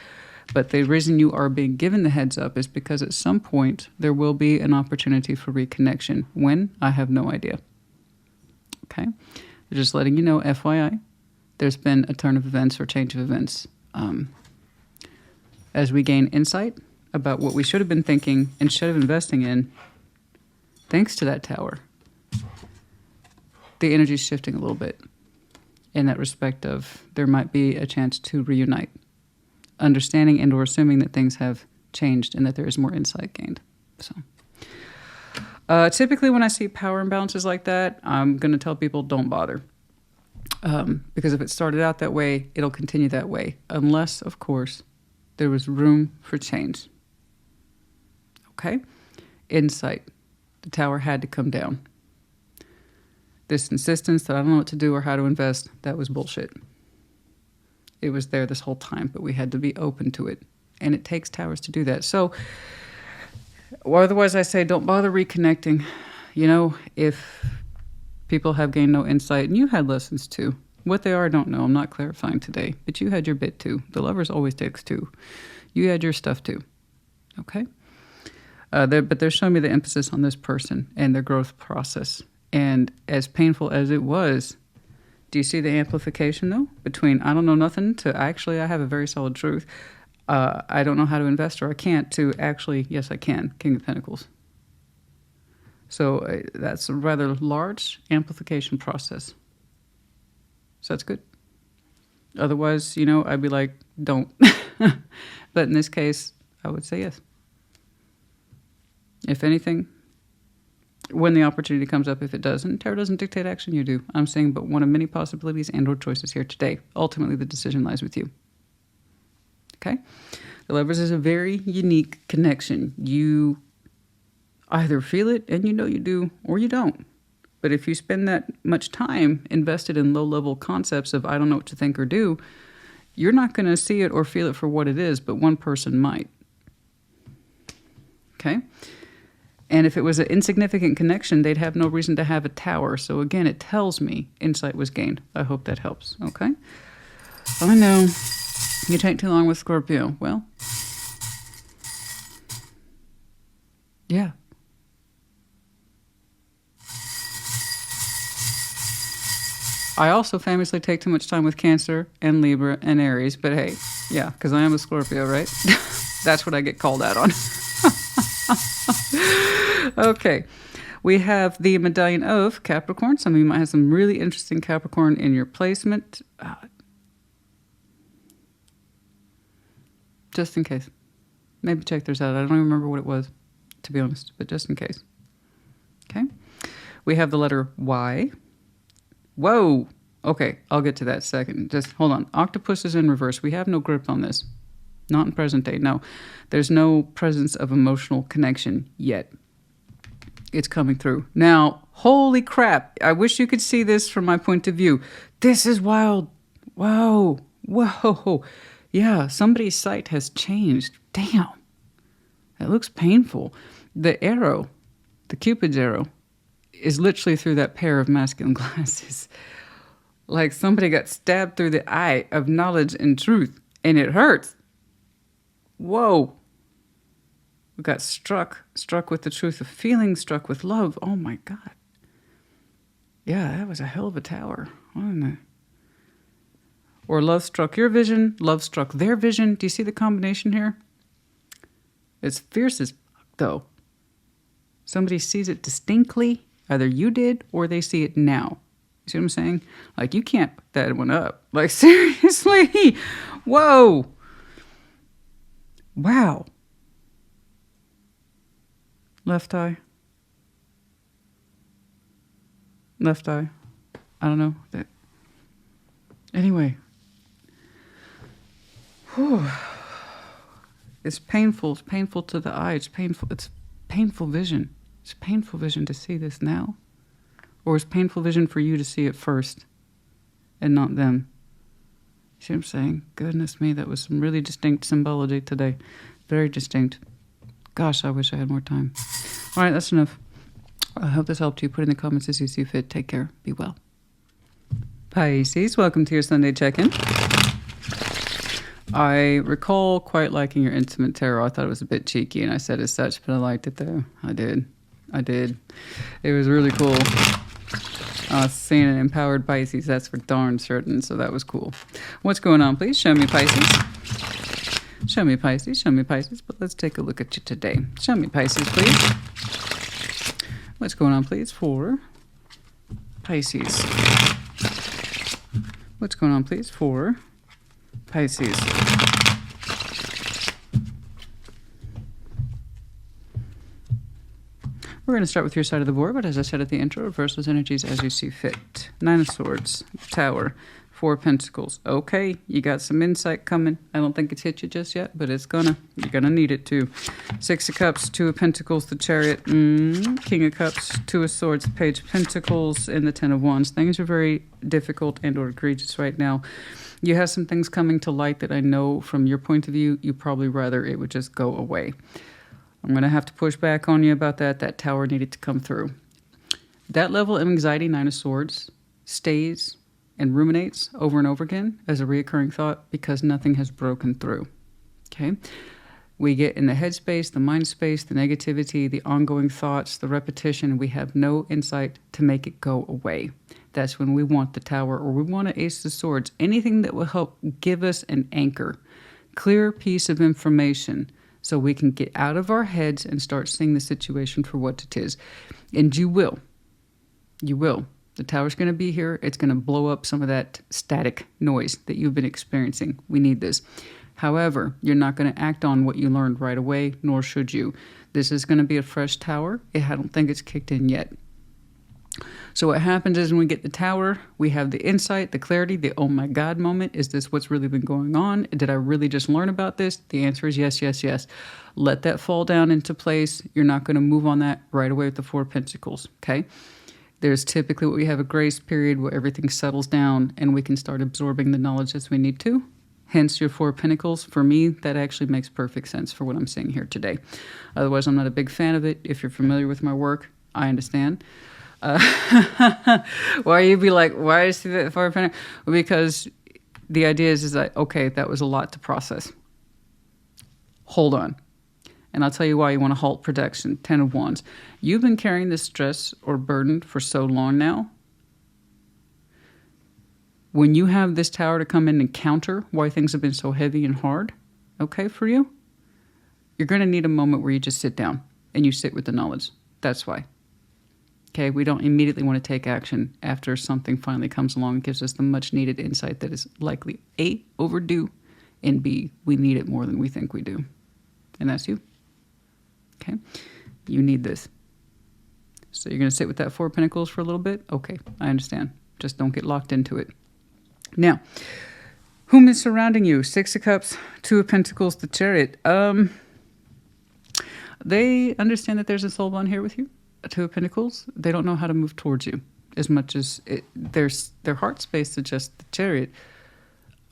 But the reason you are being given the heads up is because at some point there will be an opportunity for reconnection. When? I have no idea. Okay? Just letting you know, FYI, there's been a turn of events or change of events. As we gain insight about what we should have been thinking instead of investing in, thanks to that Tower, the energy is shifting a little bit in that respect of there might be a chance to reunite, understanding and or assuming that things have changed and that there is more insight gained. So, typically when I see power imbalances like that, I'm going to tell people don't bother. Because if it started out that way, it'll continue that way. Unless, of course, there was room for change. Okay? Insight. The Tower had to come down. This insistence that I don't know what to do or how to invest, that was bullshit. It was there this whole time, but we had to be open to it. And it takes Towers to do that. So, or otherwise I say don't bother reconnecting. You know, if people have gained no insight, and you had lessons too. What they are, I don't know. I'm not clarifying today. But you had your bit too. The Lovers always takes two. You had your stuff too. Okay? But they're showing me the emphasis on this person and their growth process. And as painful as it was, do you see the amplification, though? Between I don't know nothing to actually I have a very solid truth. I don't know how to invest or I can't to actually, yes, I can. King of Pentacles. So that's a rather large amplification process. So that's good. Otherwise, you know, I'd be like, don't. But in this case, I would say yes. If anything, when the opportunity comes up, if it doesn't, Tarot doesn't dictate action, you do. I'm saying but one of many possibilities and or choices here today. Ultimately, the decision lies with you. Okay? The Lovers is a very unique connection. You either feel it, and you know you do, or you don't. But if you spend that much time invested in low-level concepts of I don't know what to think or do, you're not going to see it or feel it for what it is, but one person might. Okay? And if it was an insignificant connection, they'd have no reason to have a Tower. So again, it tells me insight was gained. I hope that helps. Okay? I know. You take too long with Scorpio. Well, yeah. I also famously take too much time with Cancer and Libra and Aries. But hey, yeah, because I am a Scorpio, right? That's what I get called out on. Okay, we have the medallion of Capricorn. Some of you might have some really interesting Capricorn in your placement. Just in case. Maybe check theirs out. I don't even remember what it was, to be honest, but just in case. Okay, we have the letter Y. Whoa! Okay, I'll get to that second. Just hold on. Octopus is in reverse. We have no grip on this. Not in present day, no. There's no presence of emotional connection yet. It's coming through. Now, holy crap. I wish you could see this from my point of view. This is wild. Whoa. Whoa. Yeah, somebody's sight has changed. Damn. It looks painful. The arrow, the Cupid's arrow, is literally through that pair of masculine glasses. like somebody got stabbed through the eye of knowledge and truth, and it hurts. Whoa. We got struck with the truth of feeling, struck with love. Oh my God. Yeah, that was a hell of a tower, wasn't it? Or love struck your vision, love struck their vision. Do you see the combination here? It's fierce as fuck, though. Somebody sees it distinctly. Either you did or they see it now. You see what I'm saying? Like, you can't put that one up. Like, seriously? Whoa. Wow. Left eye. Left eye. I don't know. Anyway. Whew. It's painful. It's painful to the eye. It's painful. It's painful vision. It's painful vision to see this now. Or it's painful vision for you to see it first and not them. See what I'm saying? Goodness me, that was some really distinct symbology today. Very distinct. Gosh, I wish I had more time. All right, that's enough. I hope this helped you. Put in the comments as you see fit. Take care. Be well. Pisces, welcome to your Sunday check-in. I recall quite liking your intimate tarot. I thought it was a bit cheeky, and I said as such, but I liked it though. I did. It was really cool. Seeing an empowered Pisces, that's for darn certain, so that was cool. What's going on, please? Show me Pisces. Show me Pisces, show me Pisces, but let's take a look at you today. Show me Pisces, please. What's going on, please, for Pisces? What's going on, please, for Pisces? We're going to start with your side of the board, but as I said at the intro, reverse those energies as you see fit. Nine of Swords, Tower, Four of Pentacles. Okay, you got some insight coming. I don't think it's hit you just yet, but it's gonna. You're gonna need it too. Six of Cups, Two of Pentacles, the Chariot, King of Cups, Two of Swords, Page of Pentacles, and the Ten of Wands. Things are very difficult and or egregious right now. You have some things coming to light that I know from your point of view, you probably rather it would just go away. I'm going to have to push back on you about that. That tower needed to come through. That level of anxiety, Nine of Swords, stays and ruminates over and over again as a reoccurring thought because nothing has broken through. Okay? We get in the headspace, the mind space, the negativity, the ongoing thoughts, the repetition, and we have no insight to make it go away. That's when we want the tower or we want to Ace of Swords. Anything that will help give us an anchor, clear piece of information, so we can get out of our heads and start seeing the situation for what it is. And you will. You will. The tower's going to be here. It's going to blow up some of that static noise that you've been experiencing. We need this. However, you're not going to act on what you learned right away, nor should you. This is going to be a fresh tower. I don't think it's kicked in yet. So what happens is when we get the tower, we have the insight, the clarity, the oh my God moment. Is this what's really been going on? Did I really just learn about this? The answer is yes, yes, yes. Let that fall down into place. You're not going to move on that right away with the Four of Pentacles, okay? There's typically what we have a grace period where everything settles down and we can start absorbing the knowledge as we need to. Hence your Four of Pentacles. For me, that actually makes perfect sense for what I'm seeing here today. Otherwise, I'm not a big fan of it. If you're familiar with my work, I understand. Why you be like, why is that Four of Pentacles? Well, because the idea is that, okay, that was a lot to process. Hold on. And I'll tell you why you want to halt protection. Ten of Wands. You've been carrying this stress or burden for so long now. When you have this tower to come in and counter why things have been so heavy and hard, okay, for you, you're going to need a moment where you just sit down and you sit with the knowledge. That's why. Okay, we don't immediately want to take action after something finally comes along and gives us the much needed insight that is likely A, overdue, and B, we need it more than we think we do. And that's you. Okay, you need this. So you're going to sit with that Four of Pentacles for a little bit? Okay, I understand. Just don't get locked into it. Now, whom is surrounding you? Six of Cups, Two of Pentacles, the Chariot. They understand that there's a soul bond here with you. Two of Pentacles, they don't know how to move towards you as much as their heart space suggests the Chariot.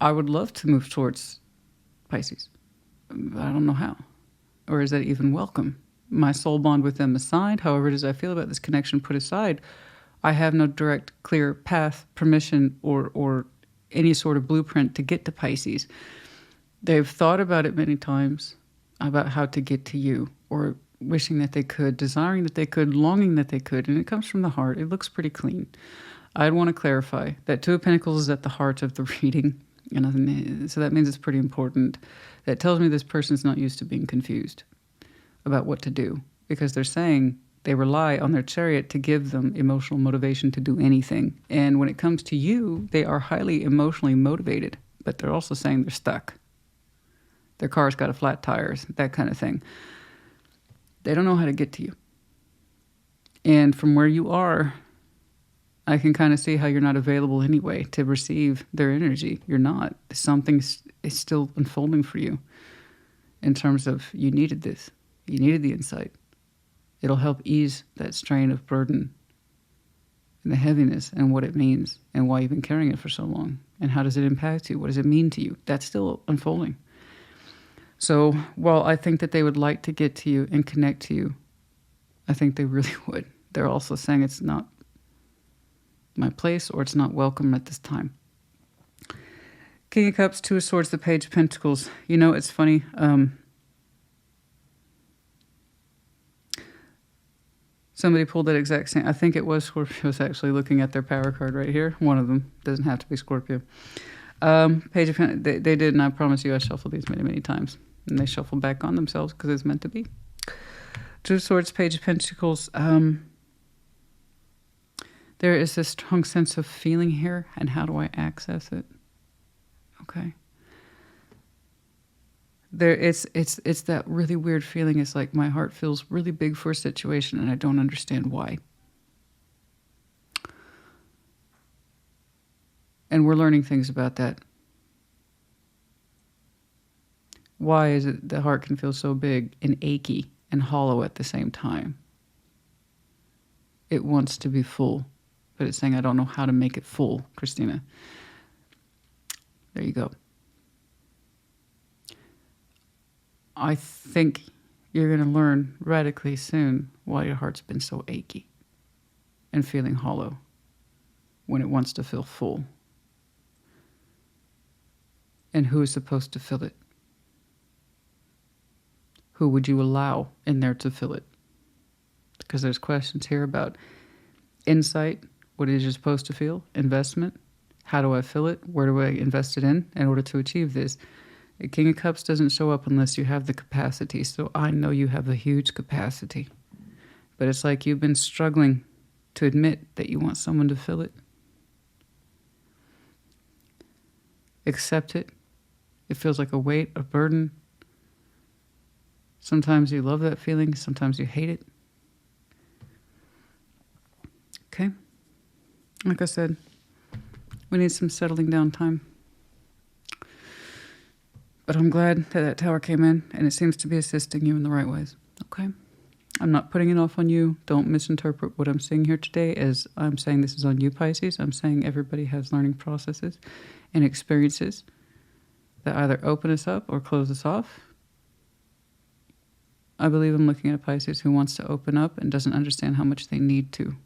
I would love to move towards Pisces. I don't know how. Or is that even welcome? My soul bond with them aside, however it is I feel about this connection put aside, I have no direct, clear path, permission, or any sort of blueprint to get to Pisces. They've thought about it many times, about how to get to you, or wishing that they could, desiring that they could, longing that they could, and it comes from the heart. It looks pretty clean. I'd want to clarify that Two of Pentacles is at the heart of the reading, and so that means it's pretty important. That tells me this person's not used to being confused about what to do, because they're saying they rely on their chariot to give them emotional motivation to do anything. And when it comes to you, they are highly emotionally motivated, but they're also saying they're stuck. Their car's got a flat tires, that kind of thing. They don't know how to get to you. And from where you are, I can kind of see how you're not available anyway to receive their energy. You're not. Something is still unfolding for you in terms of you needed this. You needed the insight. It'll help ease that strain of burden and the heaviness and what it means and why you've been carrying it for so long. And how does it impact you? What does it mean to you? That's still unfolding. So while I think that they would like to get to you and connect to you, I think they really would. They're also saying it's not my place or it's not welcome at this time. King of Cups, Two of Swords, the Page of Pentacles. You know, it's funny. Somebody pulled that exact same. I think it was Scorpio's actually looking at their power card right here. One of them. Doesn't have to be Scorpio. Page of Pentacles. They did, and I promise you I shuffled these many, many times. And they shuffle back on themselves because it's meant to be. Two of Swords, Page of Pentacles. There is this strong sense of feeling here, and how do I access it? Okay. It's that really weird feeling. It's like my heart feels really big for a situation, and I don't understand why. And we're learning things about that. Why is it the heart can feel so big and achy and hollow at the same time? It wants to be full, but it's saying, I don't know how to make it full, Christina. There you go. I think you're going to learn radically soon why your heart's been so achy and feeling hollow when it wants to feel full. And who is supposed to fill it? Who would you allow in there to fill it? Because there's questions here about insight, what it is you're supposed to feel, investment, how do I fill it, where do I invest it in order to achieve this? The King of Cups doesn't show up unless you have the capacity, so I know you have a huge capacity. But it's like you've been struggling to admit that you want someone to fill it. Accept it. It feels like a weight, a burden. Sometimes you love that feeling, sometimes you hate it. Okay? Like I said, we need some settling down time. But I'm glad that that tower came in, and it seems to be assisting you in the right ways. Okay? I'm not putting it off on you. Don't misinterpret what I'm saying here today as I'm saying this is on you, Pisces. I'm saying everybody has learning processes and experiences that either open us up or close us off. I believe I'm looking at a Pisces who wants to open up and doesn't understand how much they need to.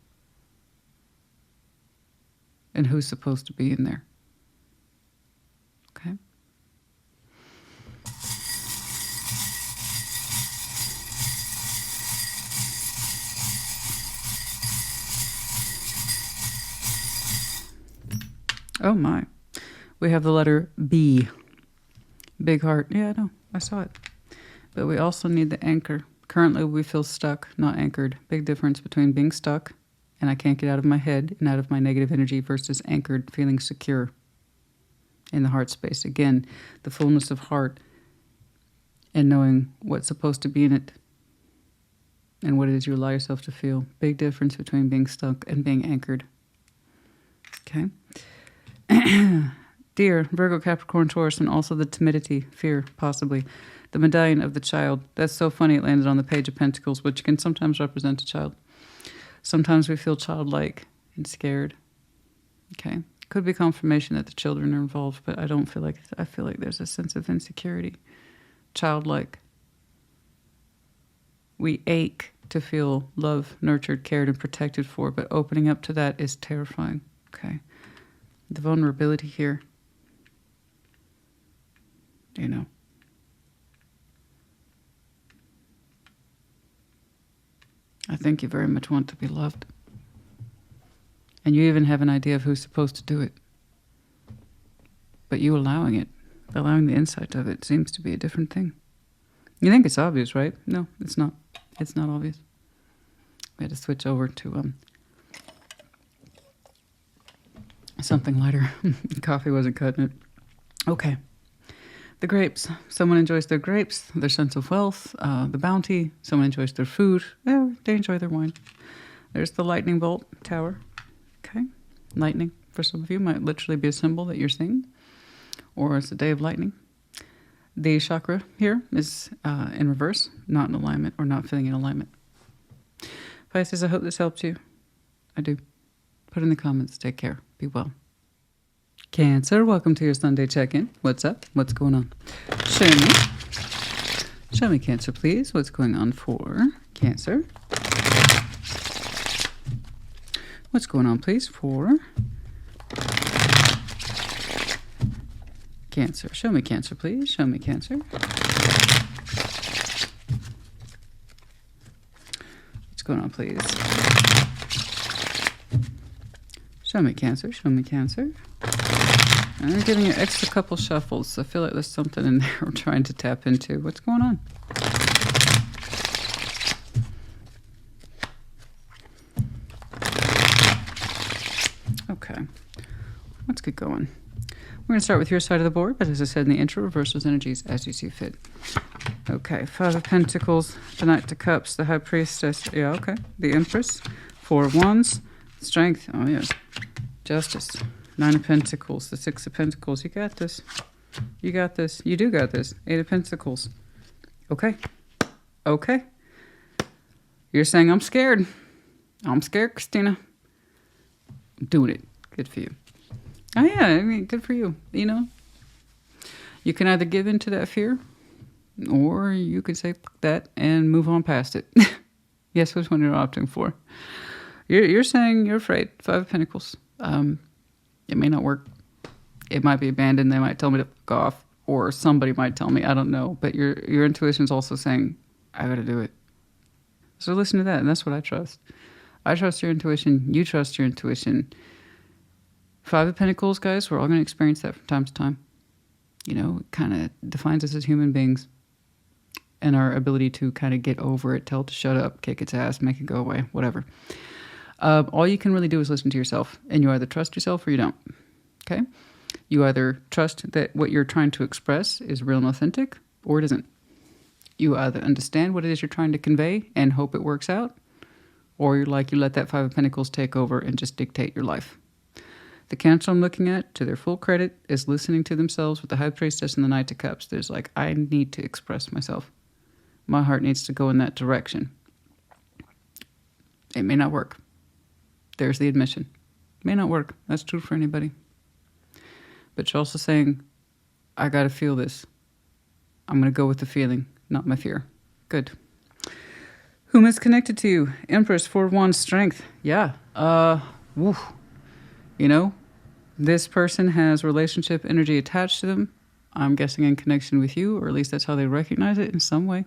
And who's supposed to be in there. Okay? Oh my. We have the letter B. Big heart. Yeah, I know. I saw it. But we also need the anchor. Currently, we feel stuck, not anchored. Big difference between being stuck and I can't get out of my head and out of my negative energy versus anchored, feeling secure in the heart space. Again, the fullness of heart and knowing what's supposed to be in it and what it is you allow yourself to feel. Big difference between being stuck and being anchored. Okay? Dear Virgo, Capricorn, Taurus, and also the timidity, fear, possibly. The medallion of the child. That's so funny it landed on the Page of Pentacles, which can sometimes represent a child. Sometimes we feel childlike and scared. Okay? Could be confirmation that the children are involved, but I don't feel like, I feel like there's a sense of insecurity. Childlike. We ache to feel loved, nurtured, cared, and protected for, but opening up to that is terrifying. Okay. The vulnerability here. You know. I think you very much want to be loved. And you even have an idea of who's supposed to do it. But you allowing it, allowing the insight of it, seems to be a different thing. You think it's obvious, right? No, it's not. It's not obvious. We had to switch over to something lighter. Coffee wasn't cutting it. Okay. The grapes. Someone enjoys their grapes, their sense of wealth, the bounty. Someone enjoys their food. They enjoy their wine. There's the lightning bolt tower. Okay. Lightning, for some of you, might literally be a symbol that you're seeing. Or it's a day of lightning. The chakra here is in reverse, not in alignment or not feeling in alignment. Pisces, I hope this helped you. I do. Put in the comments. Take care. Be well. Cancer, welcome to your Sunday check-in. What's up? What's going on? Show me. Show me, Cancer, please. What's going on for Cancer? What's going on, please, for Cancer? Show me Cancer, please. Show me Cancer. What's going on, please? Show me Cancer. Show me Cancer. I'm giving you extra couple shuffles. I feel like there's something in there we're trying to tap into. What's going on? Okay. Let's get going. We're going to start with your side of the board, but as I said in the intro, reverse those energies as you see fit. Okay. 5 of Pentacles, the Knight of Cups, the High Priestess. Yeah, okay. The Empress. 4 of Wands. Strength. Oh, yes. Justice. 9 of Pentacles, the 6 of Pentacles. You got this. You got this. You do got this. 8 of Pentacles. Okay. Okay. You're saying, I'm scared. I'm scared, Christina. I'm doing it. Good for you. Oh, yeah. I mean, good for you. You know, you can either give in to that fear or you could say that and move on past it. Yes, which one you're opting for. You're saying you're afraid. 5 of Pentacles. It may not work. It might be abandoned. They might tell me to fuck off, or somebody might tell me. I don't know. But your intuition's also saying, I got to do it. So listen to that, and that's what I trust. I trust your intuition. You trust your intuition. 5 of Pentacles, guys, we're all going to experience that from time to time. You know, it kind of defines us as human beings and our ability to kind of get over it, tell it to shut up, kick its ass, make it go away, whatever. All you can really do is listen to yourself, and you either trust yourself or you don't. Okay? You either trust that what you're trying to express is real and authentic, or it isn't. You either understand what it is you're trying to convey and hope it works out, or you're like, you let that 5 of Pentacles take over and just dictate your life. The Cancer I'm looking at, to their full credit, is listening to themselves with the High Priestess and the Knight of Cups. There's like, I need to express myself. My heart needs to go in that direction. It may not work. There's the admission. May not work. That's true for anybody. But you're also saying, I got to feel this. I'm going to go with the feeling, not my fear. Good. Whom is connected to you? Empress, 4 of Wands, Strength. Yeah. Woo. You know, this person has relationship energy attached to them. I'm guessing in connection with you, or at least that's how they recognize it in some way.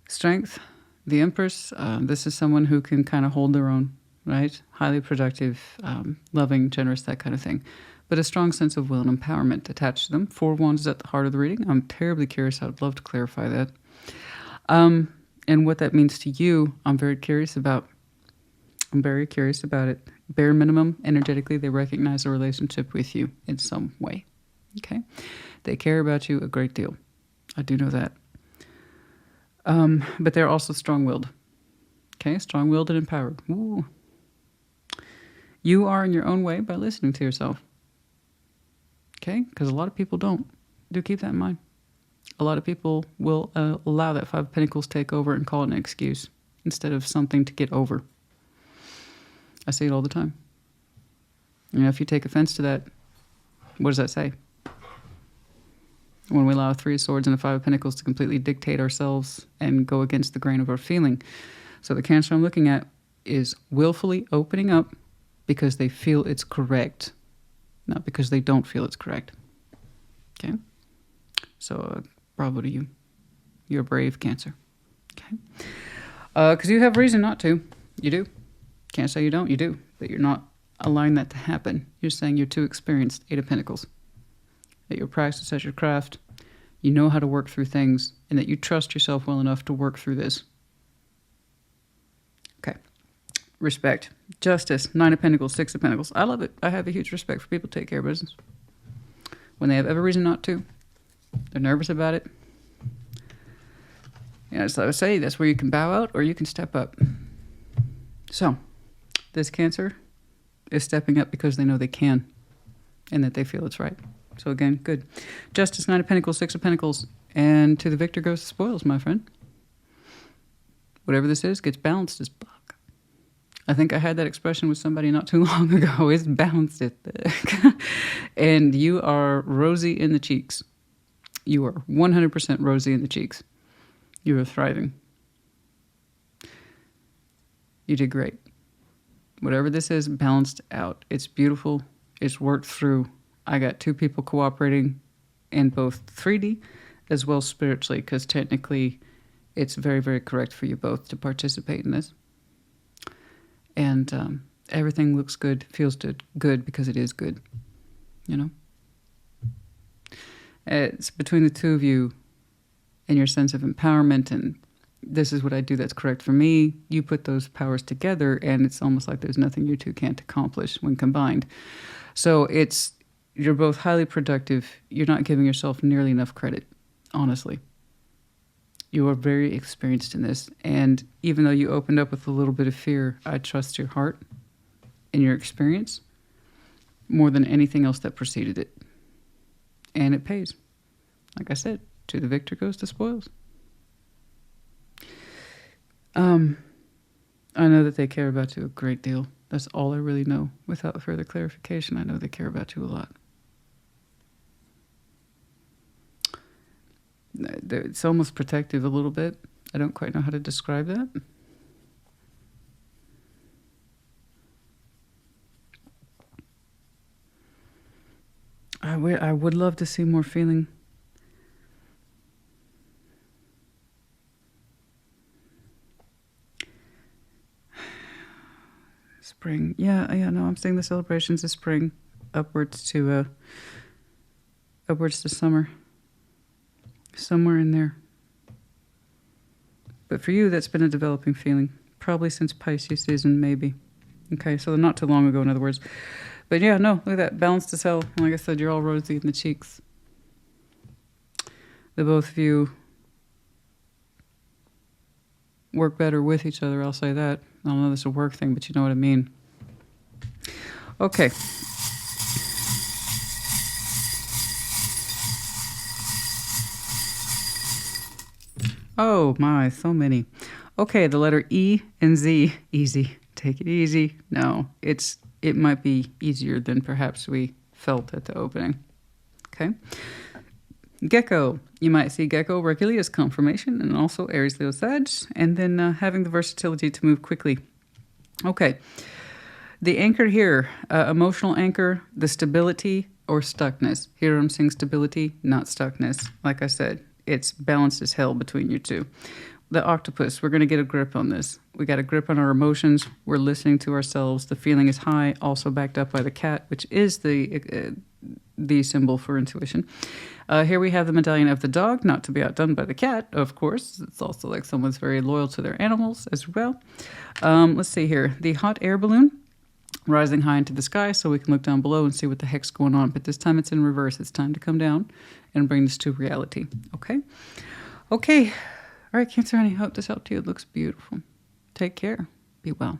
Strength. The Empress, this is someone who can kind of hold their own, right? Highly productive, loving, generous, that kind of thing. But a strong sense of will and empowerment attached to them. 4 of Wands is at the heart of the reading. I'm terribly curious. I'd love to clarify that. And what that means to you, I'm very curious about. I'm very curious about it. Bare minimum, energetically, they recognize a relationship with you in some way. Okay? They care about you a great deal. I do know that. But they're also strong-willed. Okay? Strong-willed and empowered. Ooh. You are in your own way by listening to yourself. Okay? Because a lot of people don't. Do keep that in mind. A lot of people will allow that 5 of Pentacles take over and call it an excuse instead of something to get over. I see it all the time. You know, if you take offense to that, what does that say? when we allow a Three of Swords and a Five of Pentacles to completely dictate ourselves and go against the grain of our feeling. So the Cancer I'm looking at is willfully opening up because they feel it's correct, not because they don't feel it's correct. Okay? So bravo to you. You're brave, Cancer. Okay? Because you have reason not to. You do. Can't say you don't. You do. But you're not allowing that to happen. You're saying you're too experienced. Eight of Pentacles. That you're practiced at your craft. You know how to work through things. And that you trust yourself well enough to work through this. Okay. Respect. Justice. Nine of Pentacles. Six of Pentacles. I love it. I have a huge respect for people who take care of business. When they have every reason not to. They're nervous about it. As I would say, that's where you can bow out or you can step up. So, this Cancer is stepping up because they know they can and that they feel it's right. So again, good. Justice, Nine of Pentacles, Six of Pentacles, and to the victor goes the spoils, my friend. Whatever this is gets balanced as fuck. I think I had that expression with somebody not too long ago. It's balanced it. And you are rosy in the cheeks. You are 100% rosy in the cheeks. You are thriving. You did great. Whatever this is, balanced out. It's beautiful. It's worked through. I got two people cooperating in both 3D as well as spiritually, because technically it's very, very correct for you both to participate in this. And everything looks good, feels good because it is good. You know? It's between the two of you and your sense of empowerment, and this is what I do that's correct for me. You put those powers together, and it's almost like there's nothing you two can't accomplish when combined. So you're both highly productive. You're not giving yourself nearly enough credit, honestly. You are very experienced in this, and even though you opened up with a little bit of fear, I trust your heart and your experience more than anything else that preceded it. And it pays. Like I said, to the victor goes the spoils. I know that they care about you a great deal. That's all I really know. Without further clarification, I know they care about you a lot. It's almost protective a little bit. I don't quite know how to describe that. I would love to see more feeling. Spring. Yeah, no, I'm seeing the celebrations of spring upwards to summer. Somewhere in there. But for you, that's been a developing feeling. Probably since Pisces season, maybe. Okay, so not too long ago, in other words. But yeah, no, look at that. Balanced as hell. Like I said, you're all rosy in the cheeks. The both of you work better with each other, I'll say that. I don't know this is a work thing, but you know what I mean. Okay. Oh my, so many. Okay, the letter E and Z. Easy. Take it easy. No, it might be easier than perhaps we felt at the opening. Okay. Gecko. You might see Gecko regularly as confirmation, and also Aries, Leo, Sag, and then having the versatility to move quickly. Okay. The anchor here, emotional anchor, the stability or stuckness. Here I'm seeing stability, not stuckness. Like I said, it's balanced as hell between you two. The octopus, we're going to get a grip on this. We got a grip on our emotions. We're listening to ourselves. The feeling is high, also backed up by the cat, which is the symbol for intuition. Here we have the medallion of the dog, not to be outdone by the cat, of course. It's also like someone's very loyal to their animals as well. Let's see here. The hot air balloon, rising high into the sky so we can look down below and see what the heck's going on. But this time it's in reverse. It's time to come down and bring this to reality. Okay? Okay. All right, Cancer, honey, hope this helped you. It looks beautiful. Take care. Be well.